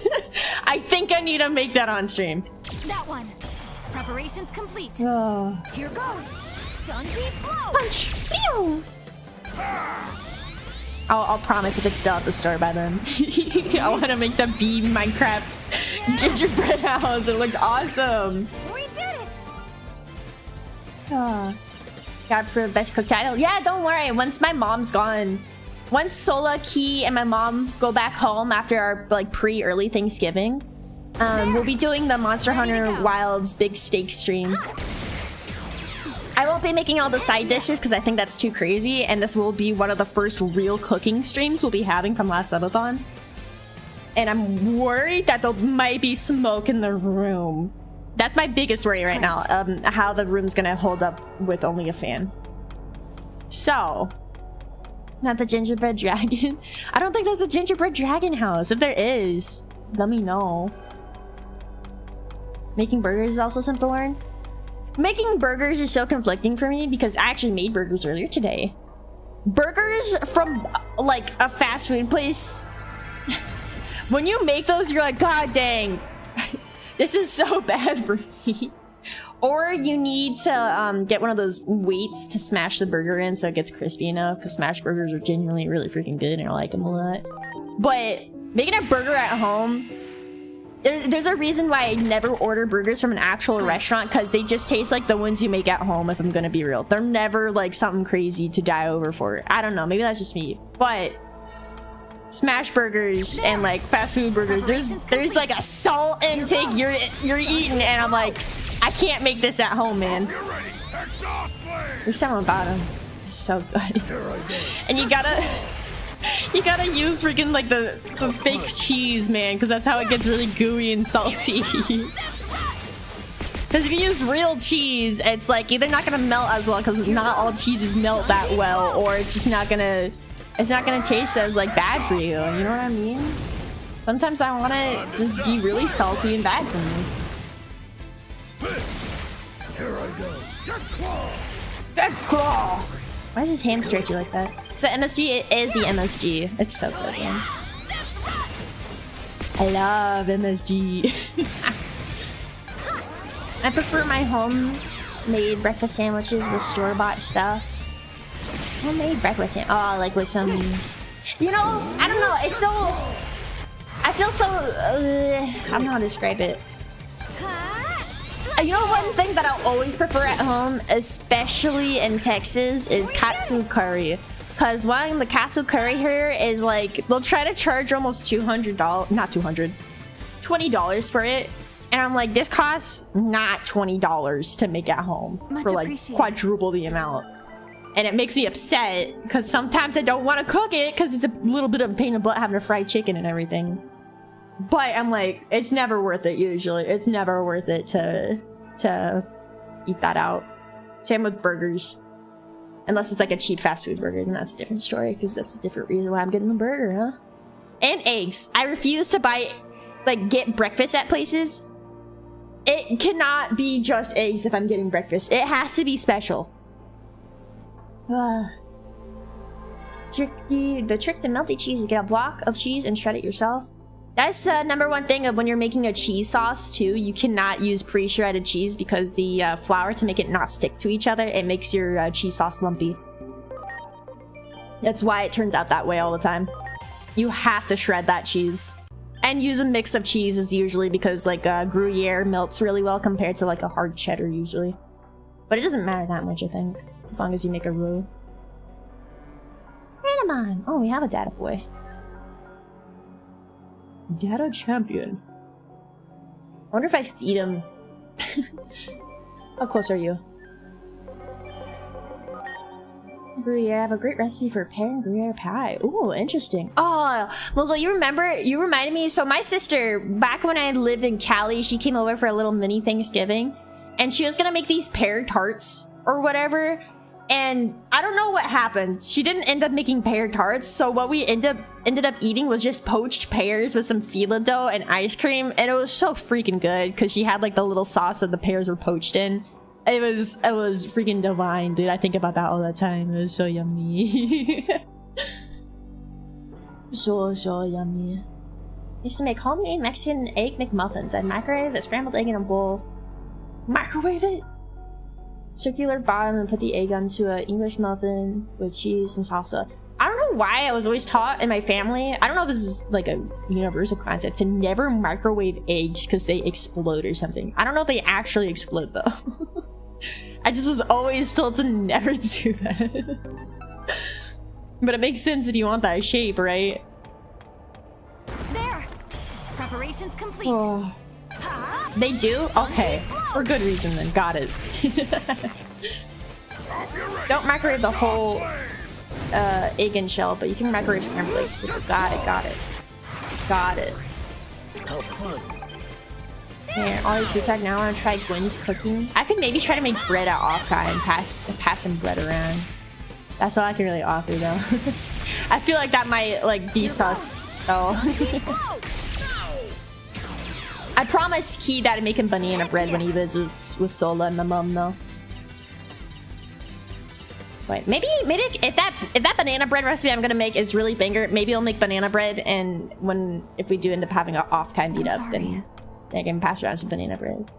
A: I think I need to make that on stream.
B: That one. Preparations complete.
A: Oh.
B: Here goes. Stun beat blow.
A: Punch. Pew. I'll promise if it's still at the store by then. I want to make the bee Minecraft gingerbread house. It looked awesome.
B: We did it.
A: Oh. God, for the best cook title. Yeah, don't worry. Once my mom's gone, once Sola, Key, and my mom go back home after our like pre-early Thanksgiving, we'll be doing the Monster Hunter Wilds big steak stream. I won't be making all the side dishes because I think that's too crazy, and this will be one of the first real cooking streams we'll be having from last subathon. And I'm worried that there might be smoke in the room. That's my biggest worry right now, how the room's gonna hold up with only a fan. So, not the gingerbread dragon. I don't think there's a gingerbread dragon house. If there is, let me know. Making burgers is also simple to learn. Making burgers is so conflicting for me because I actually made burgers earlier today. Burgers from like a fast food place. When you make those, you're like, God dang, this is so bad for me. Or you need to get one of those weights to smash the burger in so it gets crispy enough, because smash burgers are genuinely really freaking good and I like them a lot. But making a burger at home, there's a reason why I never order burgers from an actual restaurant, because they just taste like the ones you make at home, if I'm gonna be real. They're never like something crazy to die over for. I don't know, maybe that's just me. But smash burgers and like fast food burgers, there's like a salt intake you're eating, and I'm like, I can't make this at home, man. There's something about them. It's so good. And you gotta use freaking like the fake cheese, man, because that's how it gets really gooey and salty. Because if you use real cheese, it's like either not gonna melt as well, because not all cheeses melt that well, or it's just not gonna taste as like bad for you. You know what I mean? Sometimes I want to just be really salty and bad for me.
D: Here I go. Death Claw!
A: Death Claw! Why is his hand stretchy like that? Is that MSG? It is the MSG. It's so good, man. I love MSG. I prefer my homemade breakfast sandwiches with store-bought stuff. Homemade breakfast sandwich. Oh, like with some... You know, I don't know. It's so... I feel so... I don't know how to describe it. You know, one thing that I'll always prefer at home, especially in Texas, is katsu curry. Because one, the katsu curry here is like... They'll try to charge almost $200... Not $200. $20 for it. And I'm like, this costs not $20 to make at home. For like quadruple the amount. And it makes me upset because sometimes I don't want to cook it because it's a little bit of a pain in the butt having to fry chicken and everything. But I'm like, it's never worth it usually. It's never worth it to eat that out. Same with burgers. Unless it's like a cheap fast food burger, then that's a different story because that's a different reason why I'm getting a burger, huh? And eggs. I refuse to buy, like, get breakfast at places. It cannot be just eggs if I'm getting breakfast. It has to be special. The trick to melty cheese is get a block of cheese and shred it yourself. That's the #1 thing of when you're making a cheese sauce too. You cannot use pre-shredded cheese because the flour, to make it not stick to each other, it makes your cheese sauce lumpy. That's why it turns out that way all the time. You have to shred that cheese. And use a mix of cheeses usually because like Gruyere melts really well compared to like a hard cheddar usually. But it doesn't matter that much, I think. As long as you make a roux. Digimon! Oh, we have a data boy. Data champion. I wonder if I feed him. How close are you? Gruyere. I have a great recipe for pear and Gruyere pie. Ooh, interesting. Oh, well, you remember? You reminded me. So my sister, back when I lived in Cali, she came over for a little mini Thanksgiving. And she was gonna make these pear tarts or whatever. And I don't know what happened. She didn't end up making pear tarts. So what we ended up eating was just poached pears with some fila dough and ice cream. And it was so freaking good because she had like the little sauce that the pears were poached in. It was freaking divine, dude. I think about that all the time. It was so yummy. so yummy. I used to make homemade Mexican egg McMuffins. I'd microwave a scrambled egg in a bowl. Microwave it? Circular bottom and put the egg onto an English muffin with cheese and salsa. I don't know why I was always taught in my family. I don't know if this is like a universal concept to never microwave eggs because they explode or something. I don't know if they actually explode though. I just was always told to never do that. But it makes sense if you want that shape, right?
B: There. Preparations complete.
A: Oh. They do? Okay. For good reason then. Got it. Don't microwave the whole egg and shell, but you can microwave scrambled eggs. Got it. Got it.
D: How fun.
A: Man, all these food tech. Now I want to try Gwen's cooking. I could maybe try to make bread at Offkai and pass some bread around. That's all I can really offer though. I feel like that might like be sussed though. I promised Key that I'd make him banana bread when he visits with Sola and my mom though. Wait, maybe if that banana bread recipe I'm gonna make is really banger, maybe I'll make banana bread, and if we do end up having an off-kind meetup, then I can pass around some banana bread.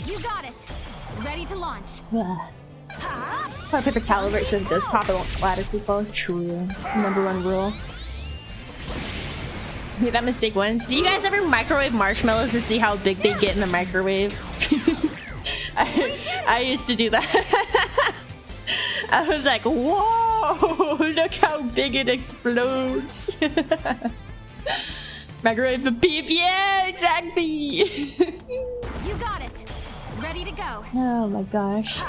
B: You got it. Ready to launch.
A: Put a paper towel over it so if it does pop, it won't splatter people. True. #1 rule. Yeah, that mistake once. Do you guys ever microwave marshmallows to see how big they get in the microwave? I used to do that. I was like, whoa, look how big it explodes. Microwave the peep, yeah, exactly.
B: You got it. Ready to go.
A: Oh my gosh.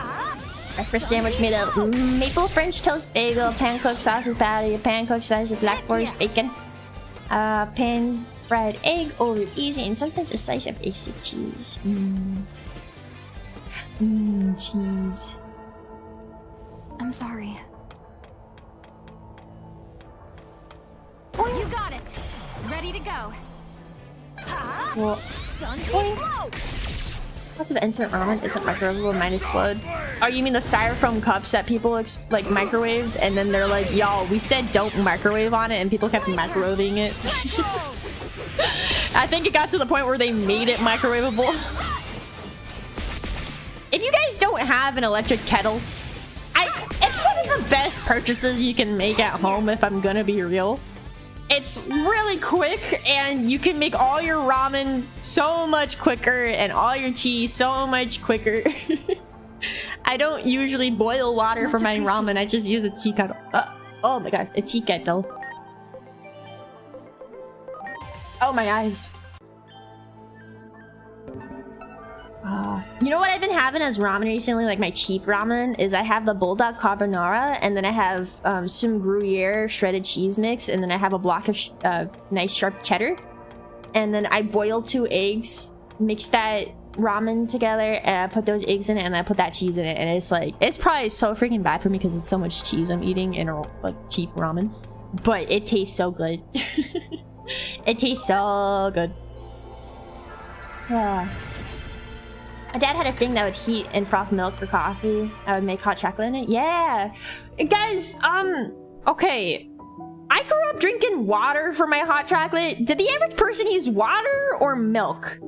A: Breakfast sandwich made of maple French toast bagel, pan-cooked sausage patty, a pan-cooked slice of black forest bacon, pan-fried egg over easy, and sometimes a slice of basic cheese. Cheese.
B: I'm sorry. You got it. Ready Ready to go.
A: Well,
B: Stun beam blow.
A: lots of instant ramen isn't microwavable and might explode. Oh, you mean the styrofoam cups that people like microwaved, and then they're like, "Y'all, we said don't microwave on it," and people kept microwaving it. I think it got to the point where they made it microwavable. If you guys don't have an electric kettle, it's one of the best purchases you can make at home, if I'm gonna be real. It's really quick, and you can make all your ramen so much quicker and all your tea so much quicker. I don't usually boil water for my ramen. I just use a tea kettle. Oh my god, a tea kettle. Oh, my eyes. You know what I've been having as ramen recently, like my cheap ramen, is I have the bulldog carbonara, and then I have some Gruyere shredded cheese mix, and then I have a block of nice sharp cheddar, and then I boil 2 eggs, mix that ramen together, and I put those eggs in it, and I put that cheese in it, and it's like, it's probably so freaking bad for me because it's so much cheese I'm eating in a like cheap ramen, but it tastes so good. It tastes so good. Yeah. My dad had a thing that would heat and froth milk for coffee. I would make hot chocolate in it. Yeah. Guys, okay. I grew up drinking water for my hot chocolate. Did the average person use water or milk?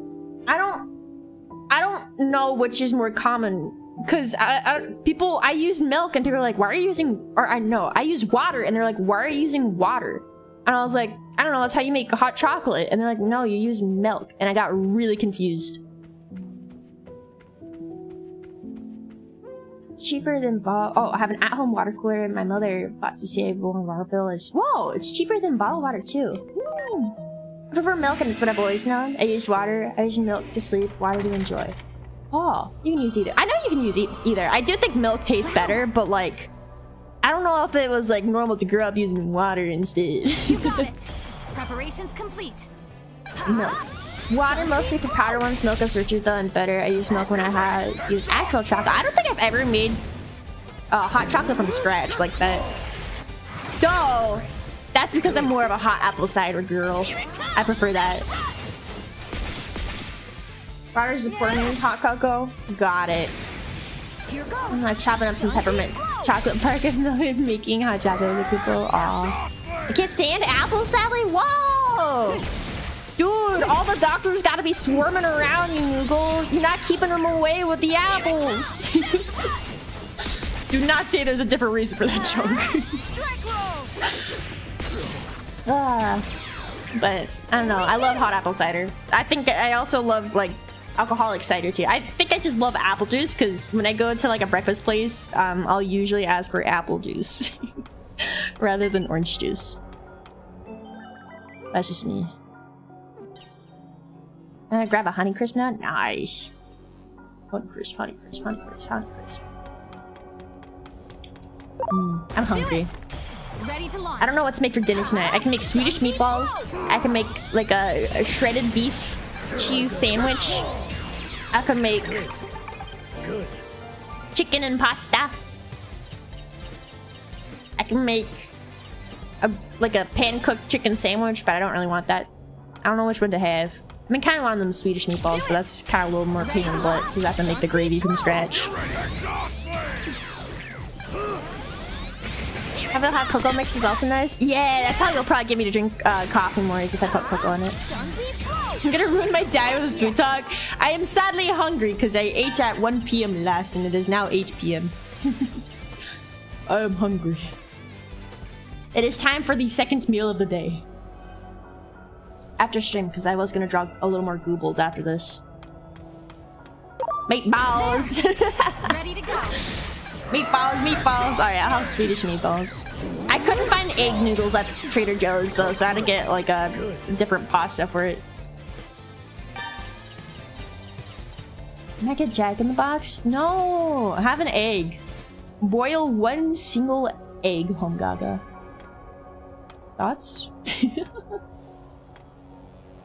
A: I don't know which is more common. Cause I use milk and people are like, why are you using, or I use water, and they're like, why are you using water? And I was like, I don't know, that's how you make hot chocolate. And they're like, no, you use milk. And I got really confused. It's cheaper than oh, I have an at-home water cooler and my mother bought to save on water bill. Whoa, it's cheaper than bottled water too. I prefer milk, and it's what I've always known. I used water, I used milk to sleep, water to enjoy. Oh, you can use either. I know you can use either. I do think milk tastes better, but like, I don't know if it was like normal to grow up using water instead.
B: You got it. Preparations complete.
A: Milk. Water mostly for powder ones. Milk is richer though and better. I use milk when I use actual chocolate. I don't think I've ever made hot chocolate from scratch like that. No, that's because I'm more of a hot apple cider girl. I prefer that. Water is important in hot cocoa. Got it.
B: Here goes.
A: I'm like chopping up some peppermint chocolate bark and making hot chocolate with people. Aw. I can't stand apple sadly. Whoa! Dude, all the doctors gotta be swarming around you, Noogle. You're not keeping them away with the apples. Do not say there's a different reason for that joke. But I don't know. I love hot apple cider. I think I also love like alcoholic cider too. I think I just love apple juice because when I go to like a breakfast place, I'll usually ask for apple juice rather than orange juice. That's just me. I'm gonna grab a Honeycrisp now. Nice. Honeycrisp, Honeycrisp, Honeycrisp, Honeycrisp. I'm hungry.
B: Ready to launch.
A: I don't know what to make for dinner tonight. I can make Swedish meatballs. I can make like a shredded beef cheese sandwich. I can make chicken and pasta. I can make like a pan-cooked chicken sandwich, but I don't really want that. I don't know which one to have. I mean, kind of one of them Swedish meatballs, but that's kind of a little more pain in the butt because you have to make the gravy from scratch. I feel hot cocoa mix is also nice. Yeah, that's how you'll probably get me to drink coffee more, is if I put cocoa in it. I'm gonna ruin my day with this food talk. I am sadly hungry because I ate at 1 p.m. last and it is now 8 p.m. I am hungry. It is time for the second meal of the day. After stream, because I was gonna draw a little more goobles after this. Meatballs!
B: Ready to go.
A: Meatballs, meatballs! Oh yeah, I'll have Swedish meatballs. I couldn't find egg noodles at Trader Joe's though, so I had to get like a different pasta for it. Can I get Jack in the Box? No! Have an egg. Boil 1 single egg, Homgaga. Thoughts?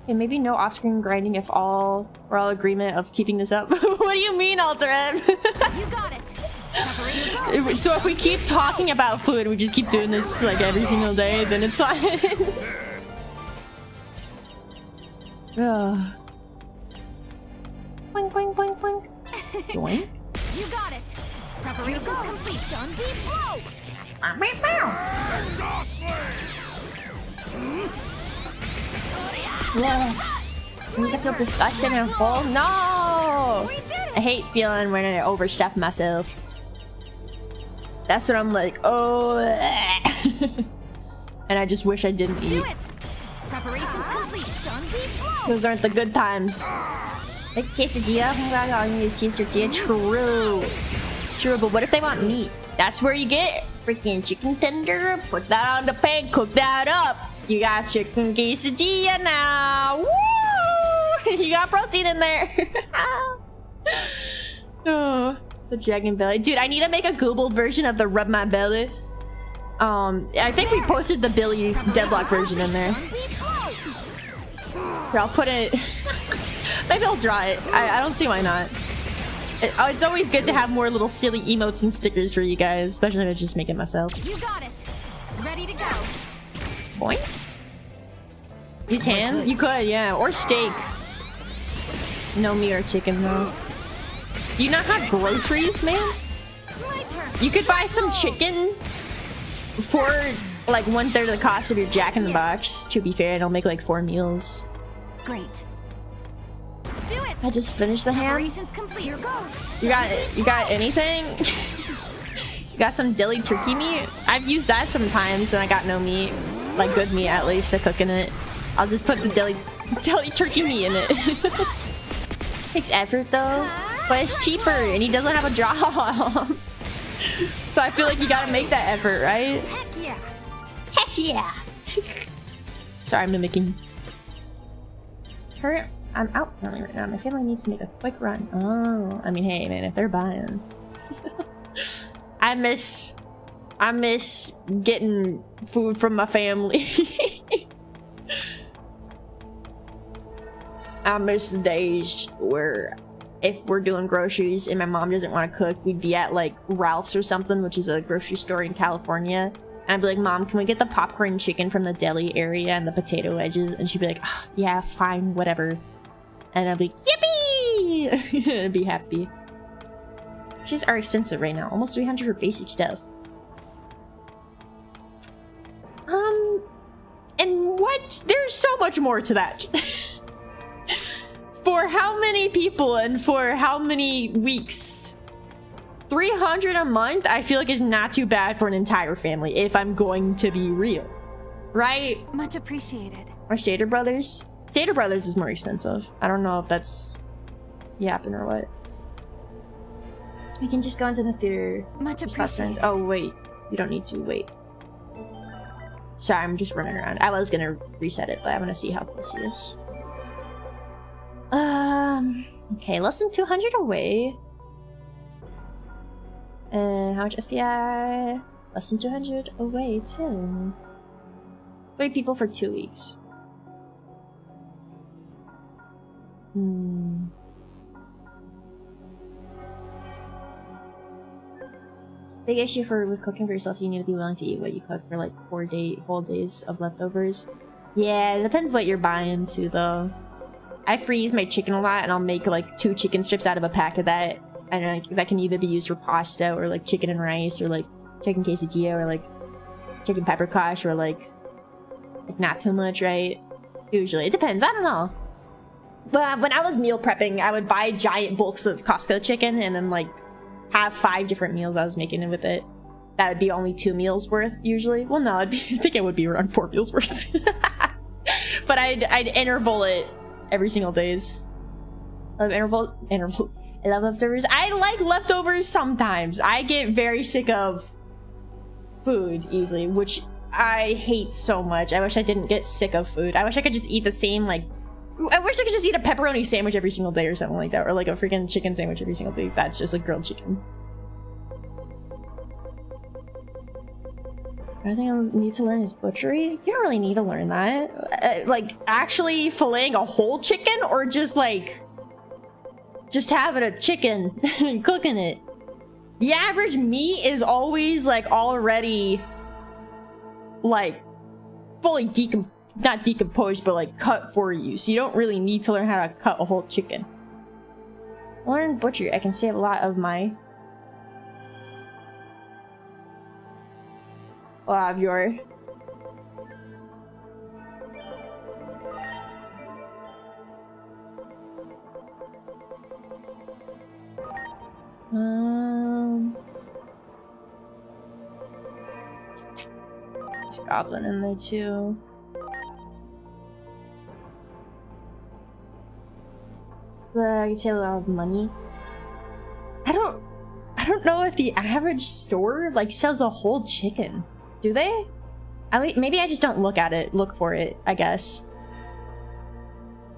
A: Okay, maybe no off-screen grinding if we're all agreement of keeping this up. What do you mean, Alterem?
B: You got it.
A: So if we keep talking about food, we just keep doing this like every single day, then it's fine. Ugh. Boing, boing, boing, boing. Boing.
B: You got it. Preparations complete. Stun beam blow.
D: Exhaust
A: Ugh. I feel disgusting and full. No!
B: We did it.
A: I hate feeling when I overstep myself. That's what I'm like, oh. And I just wish I didn't eat.
B: Do it. Preparations complete. Stun beam blow.
A: Those aren't the good times. Like quesadilla? Oh my god, all you need is cheese tortilla. True. True, but what if they want meat? That's where you get freaking chicken tender. Put that on the pan, cook that up. You got chicken quesadilla now. Woo! You got protein in there. Oh, the dragon belly. Dude, I need to make a Googled version of the rub my belly. I think we posted the Billy Deadlock version in there. Here, I'll put it. Maybe I'll draw it. I don't see why not. It's always good to have more little silly emotes and stickers for you guys, especially if I just make it myself.
B: You got it. Ready to go.
A: Boing. Use ham? You could, yeah. Or steak. No meat or chicken, though. Do you not have groceries, man?
B: My turn.
A: You could buy some chicken for like 1/3 of the cost of your Jack in the Box. To be fair, it'll make like 4 meals.
B: Great. Do it.
A: I just finished the ham.
B: Preparations complete. Here goes.
A: You got anything? You got some deli turkey meat? I've used that sometimes when I got no meat. Like good meat at least to cook in it. I'll just put the deli turkey meat in it. Takes effort though. But it's cheaper and he doesn't have a job. So I feel like you gotta make that effort, right?
B: Heck yeah.
A: Heck yeah! Sorry, I'm mimicking. Hurry, I'm out early right now. My family needs to make a quick run. Oh, I mean, hey man, if they're buying. I miss getting food from my family. I miss the days where if we're doing groceries and my mom doesn't want to cook, we'd be at like Ralph's or something, which is a grocery store in California. And I'd be like, Mom, can we get the popcorn chicken from the deli area and the potato wedges? And she'd be like, oh, yeah, fine, whatever. And I'd be like, yippee! I'd be happy. Groceries are expensive right now. Almost 300 for basic stuff. And what? There's so much more to that. For how many people and for how many weeks? 300 a month, I feel like is not too bad for an entire family, if I'm going to be real. Right?
B: Much appreciated.
A: Or Stater Brothers? Stater Brothers is more expensive. I don't know if that's yapping or what. We can just go into the theater.
B: Much appreciated.
A: Oh, wait. You don't need to. Wait. Sorry, I'm just running around. I was gonna reset it, but I want to see how close he is. Okay, less than 200 away. And how much SPI? Less than 200 away, too. 3 people for 2 weeks. Big issue with cooking for yourself, you need to be willing to eat what you cook for like 4 whole days of leftovers. Yeah, it depends what you're buying too, though. I freeze my chicken a lot, and I'll make like 2 chicken strips out of a pack of that. And like, that can either be used for pasta, or like chicken and rice, or like chicken quesadilla, or like chicken pepper kosh, or like not too much, right? Usually. It depends, I don't know. But when I was meal prepping, I would buy giant bulks of Costco chicken, and then like have 5 different meals I was making with it. That would be only 2 meals worth, usually. Well, no, I think it would be around 4 meals worth. But I'd interval it every single days. I love intervals. I love leftovers. I like leftovers sometimes. I get very sick of food easily, which I hate so much. I wish I didn't get sick of food. I wish I could just eat the same, like... I wish I could just eat a pepperoni sandwich every single day or something like that. Or like a freaking chicken sandwich every single day. That's just like grilled chicken. I think I need to learn is butchery. You don't really need to learn that. Like actually filleting a whole chicken, or just like just having a chicken and cooking it. The average meat is always like already like fully not decomposed, but like cut for you. So you don't really need to learn how to cut a whole chicken. Learn butcher. I can save a lot of my... a lot of your... There's goblin in there too. But I can save a lot of money. I don't know if the average store like sells a whole chicken. Do they? Maybe I just don't look for it, I guess.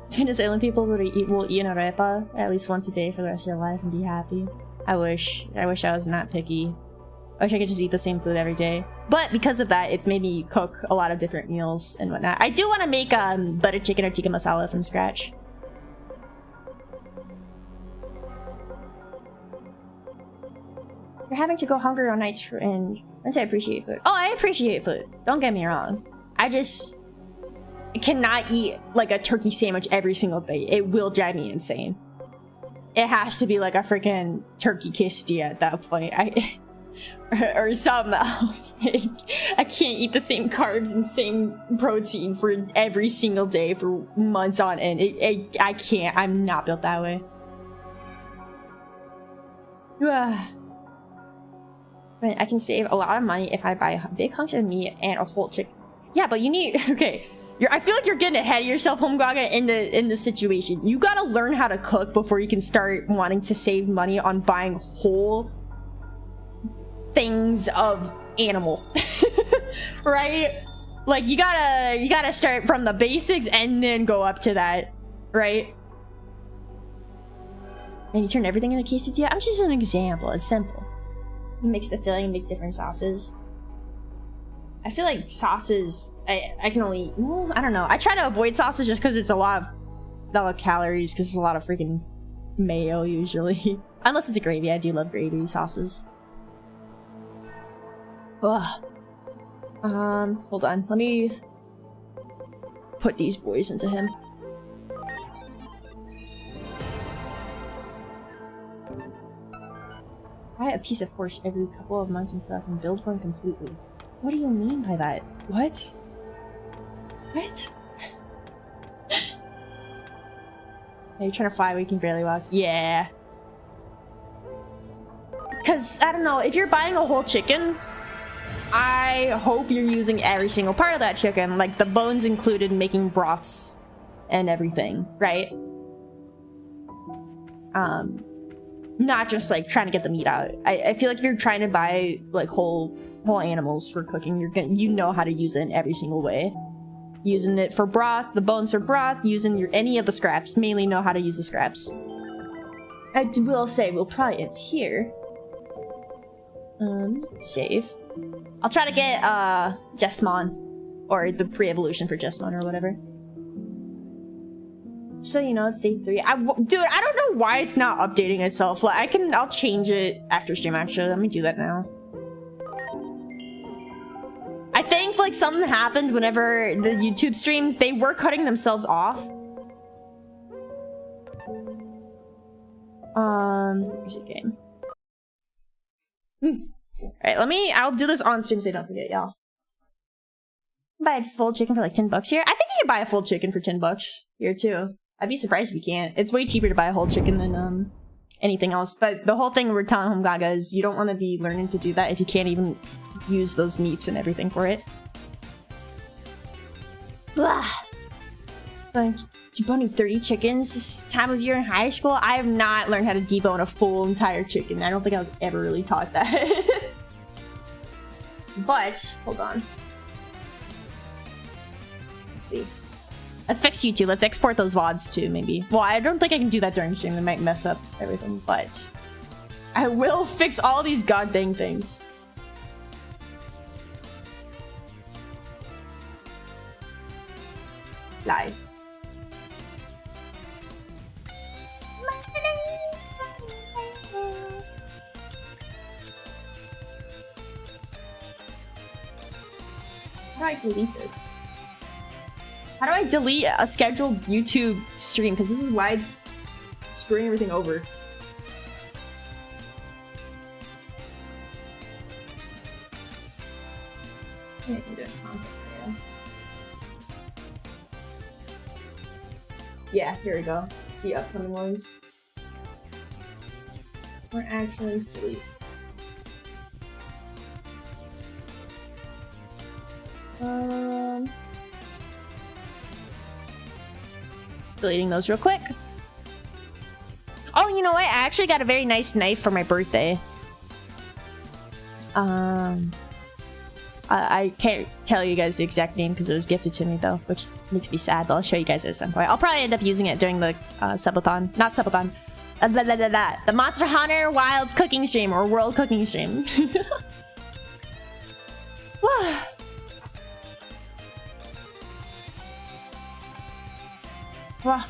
A: Venezuelan people will eat an arepa at least once a day for the rest of their life and be happy. I wish I was not picky. I wish I could just eat the same food every day. But because of that, it's made me cook a lot of different meals and whatnot. I do want to make butter chicken or tikka masala from scratch. You're having to go hungry on nights and I appreciate food. Oh, I appreciate food. Don't get me wrong. I just cannot eat like a turkey sandwich every single day. It will drive me insane. It has to be like a freaking turkey quesadilla at that point. Or something else. I can't eat the same carbs and same protein for every single day for months on end. I can't. I'm not built that way. I can save a lot of money if I buy big hunks of meat and a whole chicken. Yeah, but you need... Okay. I feel like you're getting ahead of yourself, Homegaga, in the situation. You gotta learn how to cook before you can start wanting to save money on buying whole things of animal. Right? Like, you gotta start from the basics and then go up to that. Right? And you turn everything into quesadilla? I'm just an example. It's simple. You mix the filling and make different sauces. I feel like sauces, I can only, well, I don't know. I try to avoid sauces just because it's a lot of calories, because it's a lot of freaking mayo usually. Unless it's a gravy. I do love gravy sauces. Ugh. Hold on. Let me put these boys into him. Buy a piece of horse every couple of months until I can build one completely. What do you mean by that? What? What? Are you trying to fly where you can barely walk? Yeah. Because, I don't know, if you're buying a whole chicken, I hope you're using every single part of that chicken, like the bones included, making broths and everything, right? Not just like trying to get the meat out. I feel like if you're trying to buy like whole animals for cooking, you know how to use it in every single way. Using it for broth, the bones for broth, using any of the scraps. Mainly know how to use the scraps. I will say we'll probably end here. Save. I'll try to get Jesmon, or the pre-evolution for Jesmon or whatever. So you know it's day 3. Dude, I don't know why it's not updating itself. Like I'll change it after stream. Actually, let me do that now. I think like something happened whenever the YouTube streams, they were cutting themselves off. Exit game. Alright, I'll do this on stream so I don't forget, y'all. Buy a full chicken for like 10 bucks here. I think you can buy a full chicken for 10 bucks here too. I'd be surprised if you can't. It's way cheaper to buy a whole chicken than anything else. But the whole thing we're telling Homegaga is you don't want to be learning to do that if you can't even use those meats and everything for it. Blah. Deboning 30 chickens this time of year in high school? I have not learned how to debone a full entire chicken. I don't think I was ever really taught that. But, hold on. Let's see. Let's fix YouTube. Let's export those VODs too, maybe. Well, I don't think I can do that during stream. It might mess up everything, but I will fix all these goddamn things. Live. How do I delete this? How do I delete a scheduled YouTube stream? Because this is why it's screwing everything over. I can do a concept area. Yeah, here we go. The upcoming ones. More actions, delete. Deleting those real quick. Oh, you know what? I actually got a very nice knife for my birthday. I can't tell you guys the exact name because it was gifted to me though, which makes me sad, but I'll show you guys at some point. I'll probably end up using it during the subathon. Not subathon. The Monster Hunter Wild cooking stream or World cooking stream. Wow.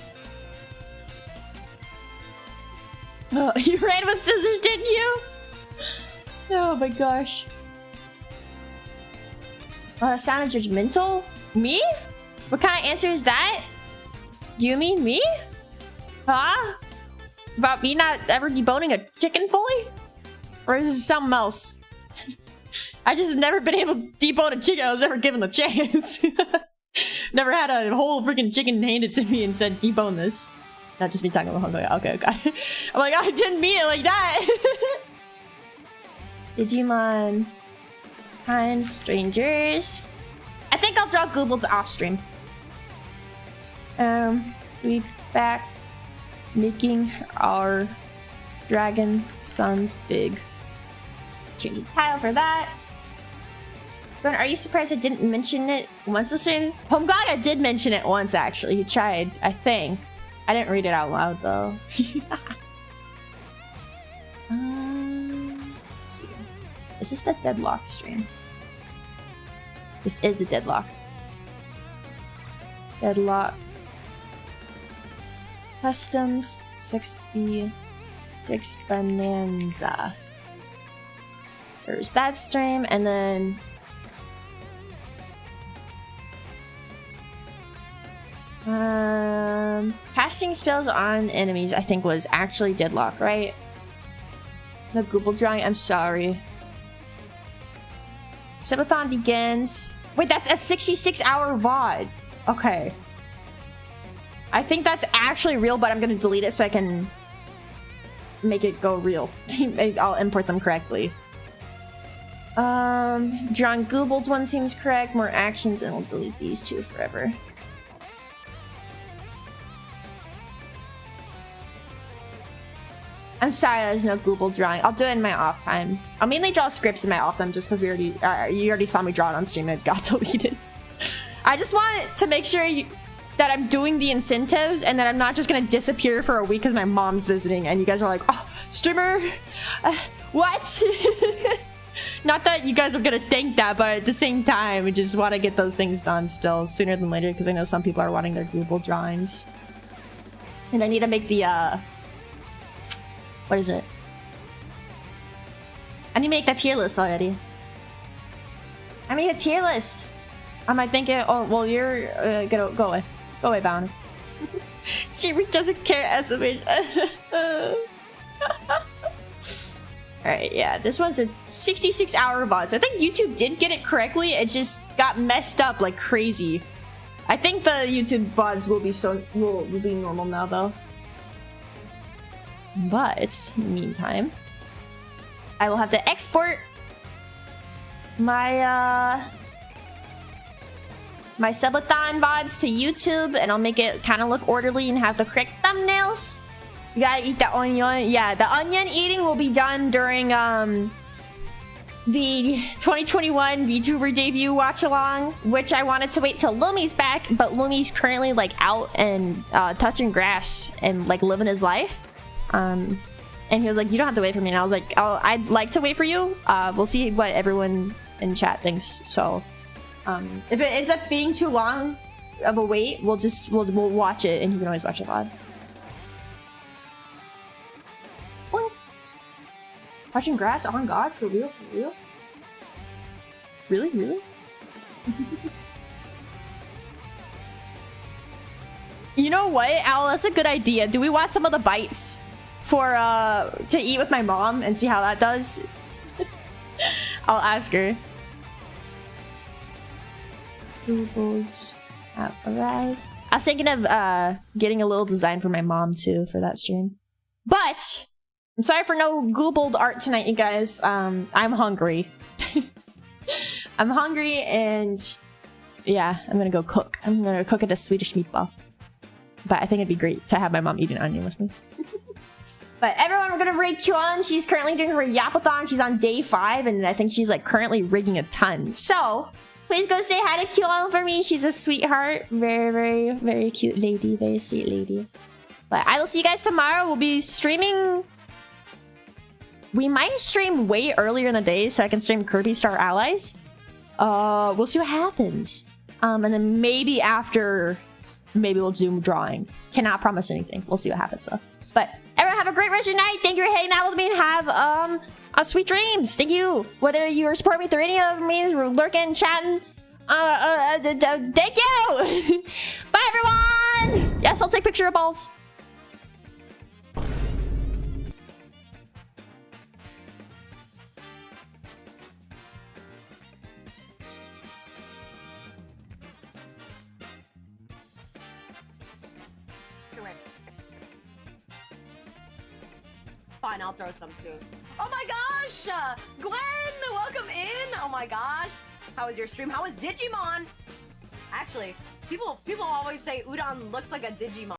A: Oh, you ran with scissors, didn't you? Oh my gosh. Sounded judgmental? Me? What kind of answer is that? Do you mean me? Huh? About me not ever deboning a chicken fully? Or is this something else? I just have never been able to debone a chicken I was ever given the chance. Never had a whole freaking chicken handed to me and said, debone this. Not just me talking about Hungary. Okay, okay. I'm like, oh, I didn't mean it like that. Digimon times strangers. I think I'll draw Goobles off stream. We back making our dragon sons big. Change the title for that. But are you surprised I didn't mention it once this stream? Home God, I did mention it once actually. He tried, I think. I didn't read it out loud though. Let's see. Is this the deadlock stream? This is the deadlock. Deadlock. Customs 6B 6 Bonanza. There's that stream, and then casting spells on enemies I think was actually deadlock, right? No Google drawing, I'm sorry. Subathon begins. Wait, that's a 66-hour VOD. Okay. I think that's actually real, but I'm gonna delete it so I can make it go real. I'll import them correctly. John Gooble's one seems correct. More actions, and we'll delete these two forever. I'm sorry, there's no Google drawing. I'll do it in my off time. I'll mainly draw scripts in my off time just because we already, you already saw me draw it on stream and it got deleted. I just want to make sure that I'm doing the incentives and that I'm not just gonna disappear for a week because my mom's visiting and you guys are like, oh, streamer, what? Not that you guys are gonna think that, but at the same time, we just want to get those things done still sooner than later because I know some people are wanting their Google drawings. And I need to make the, what is it? I need to make that tier list already. I made a tier list. Am I thinking, oh, well, you're, go away. Go away, Bound. Streamer doesn't care, SMH. Alright, yeah, this one's a 66-hour VOD. So I think YouTube did get it correctly. It just got messed up like crazy. I think the YouTube VODs will be normal now, though. But in the meantime, I will have to export my my subathon VODs to YouTube, and I'll make it kind of look orderly and have the correct thumbnails. You gotta eat the onion. Yeah, the onion eating will be done during the 2021 VTuber debut watch along, which I wanted to wait till Lumi's back, but Lumi's currently like out and touching grass and like living his life. And he was like, you don't have to wait for me. And I was like, oh, I'd like to wait for you. We'll see what everyone in chat thinks. So if it ends up being too long of a wait, we'll watch it, and you can always watch it live. Touching grass on God? For real? For real? Really? Really? You know what, Al? That's a good idea. Do we want some of the bites for to eat with my mom and see how that does? I'll ask her. Bluebirds have arrived. I was thinking of getting a little design for my mom too for that stream. But I'm sorry for no Googled art tonight, you guys. I'm hungry. I'm hungry and yeah, I'm gonna go cook. I'm gonna cook it a Swedish meatball. But I think it'd be great to have my mom eat an onion with me. But everyone, we're gonna raid Kyon. She's currently doing her yapathon. She's on day 5, and I think she's like currently rigging a ton. So please go say hi to Kyon for me. She's a sweetheart. Very, very, very cute lady. Very sweet lady. But I will see you guys tomorrow. We'll be streaming. We might stream way earlier in the day so I can stream Kirby Star Allies. We'll see what happens. And then maybe after, maybe we'll do drawing. Cannot promise anything. We'll see what happens though. But everyone have a great rest of your night. Thank you for hanging out with me and have sweet dreams. Thank you. Whether you're supporting me through any other means, we're lurking, chatting. Thank you. Bye everyone. Yes, I'll take a picture of balls.
F: Fine, I'll throw some too. Oh my gosh! Gwen, welcome in! Oh my gosh! How was your stream? How was Digimon? Actually, people always say Udon looks like a Digimon.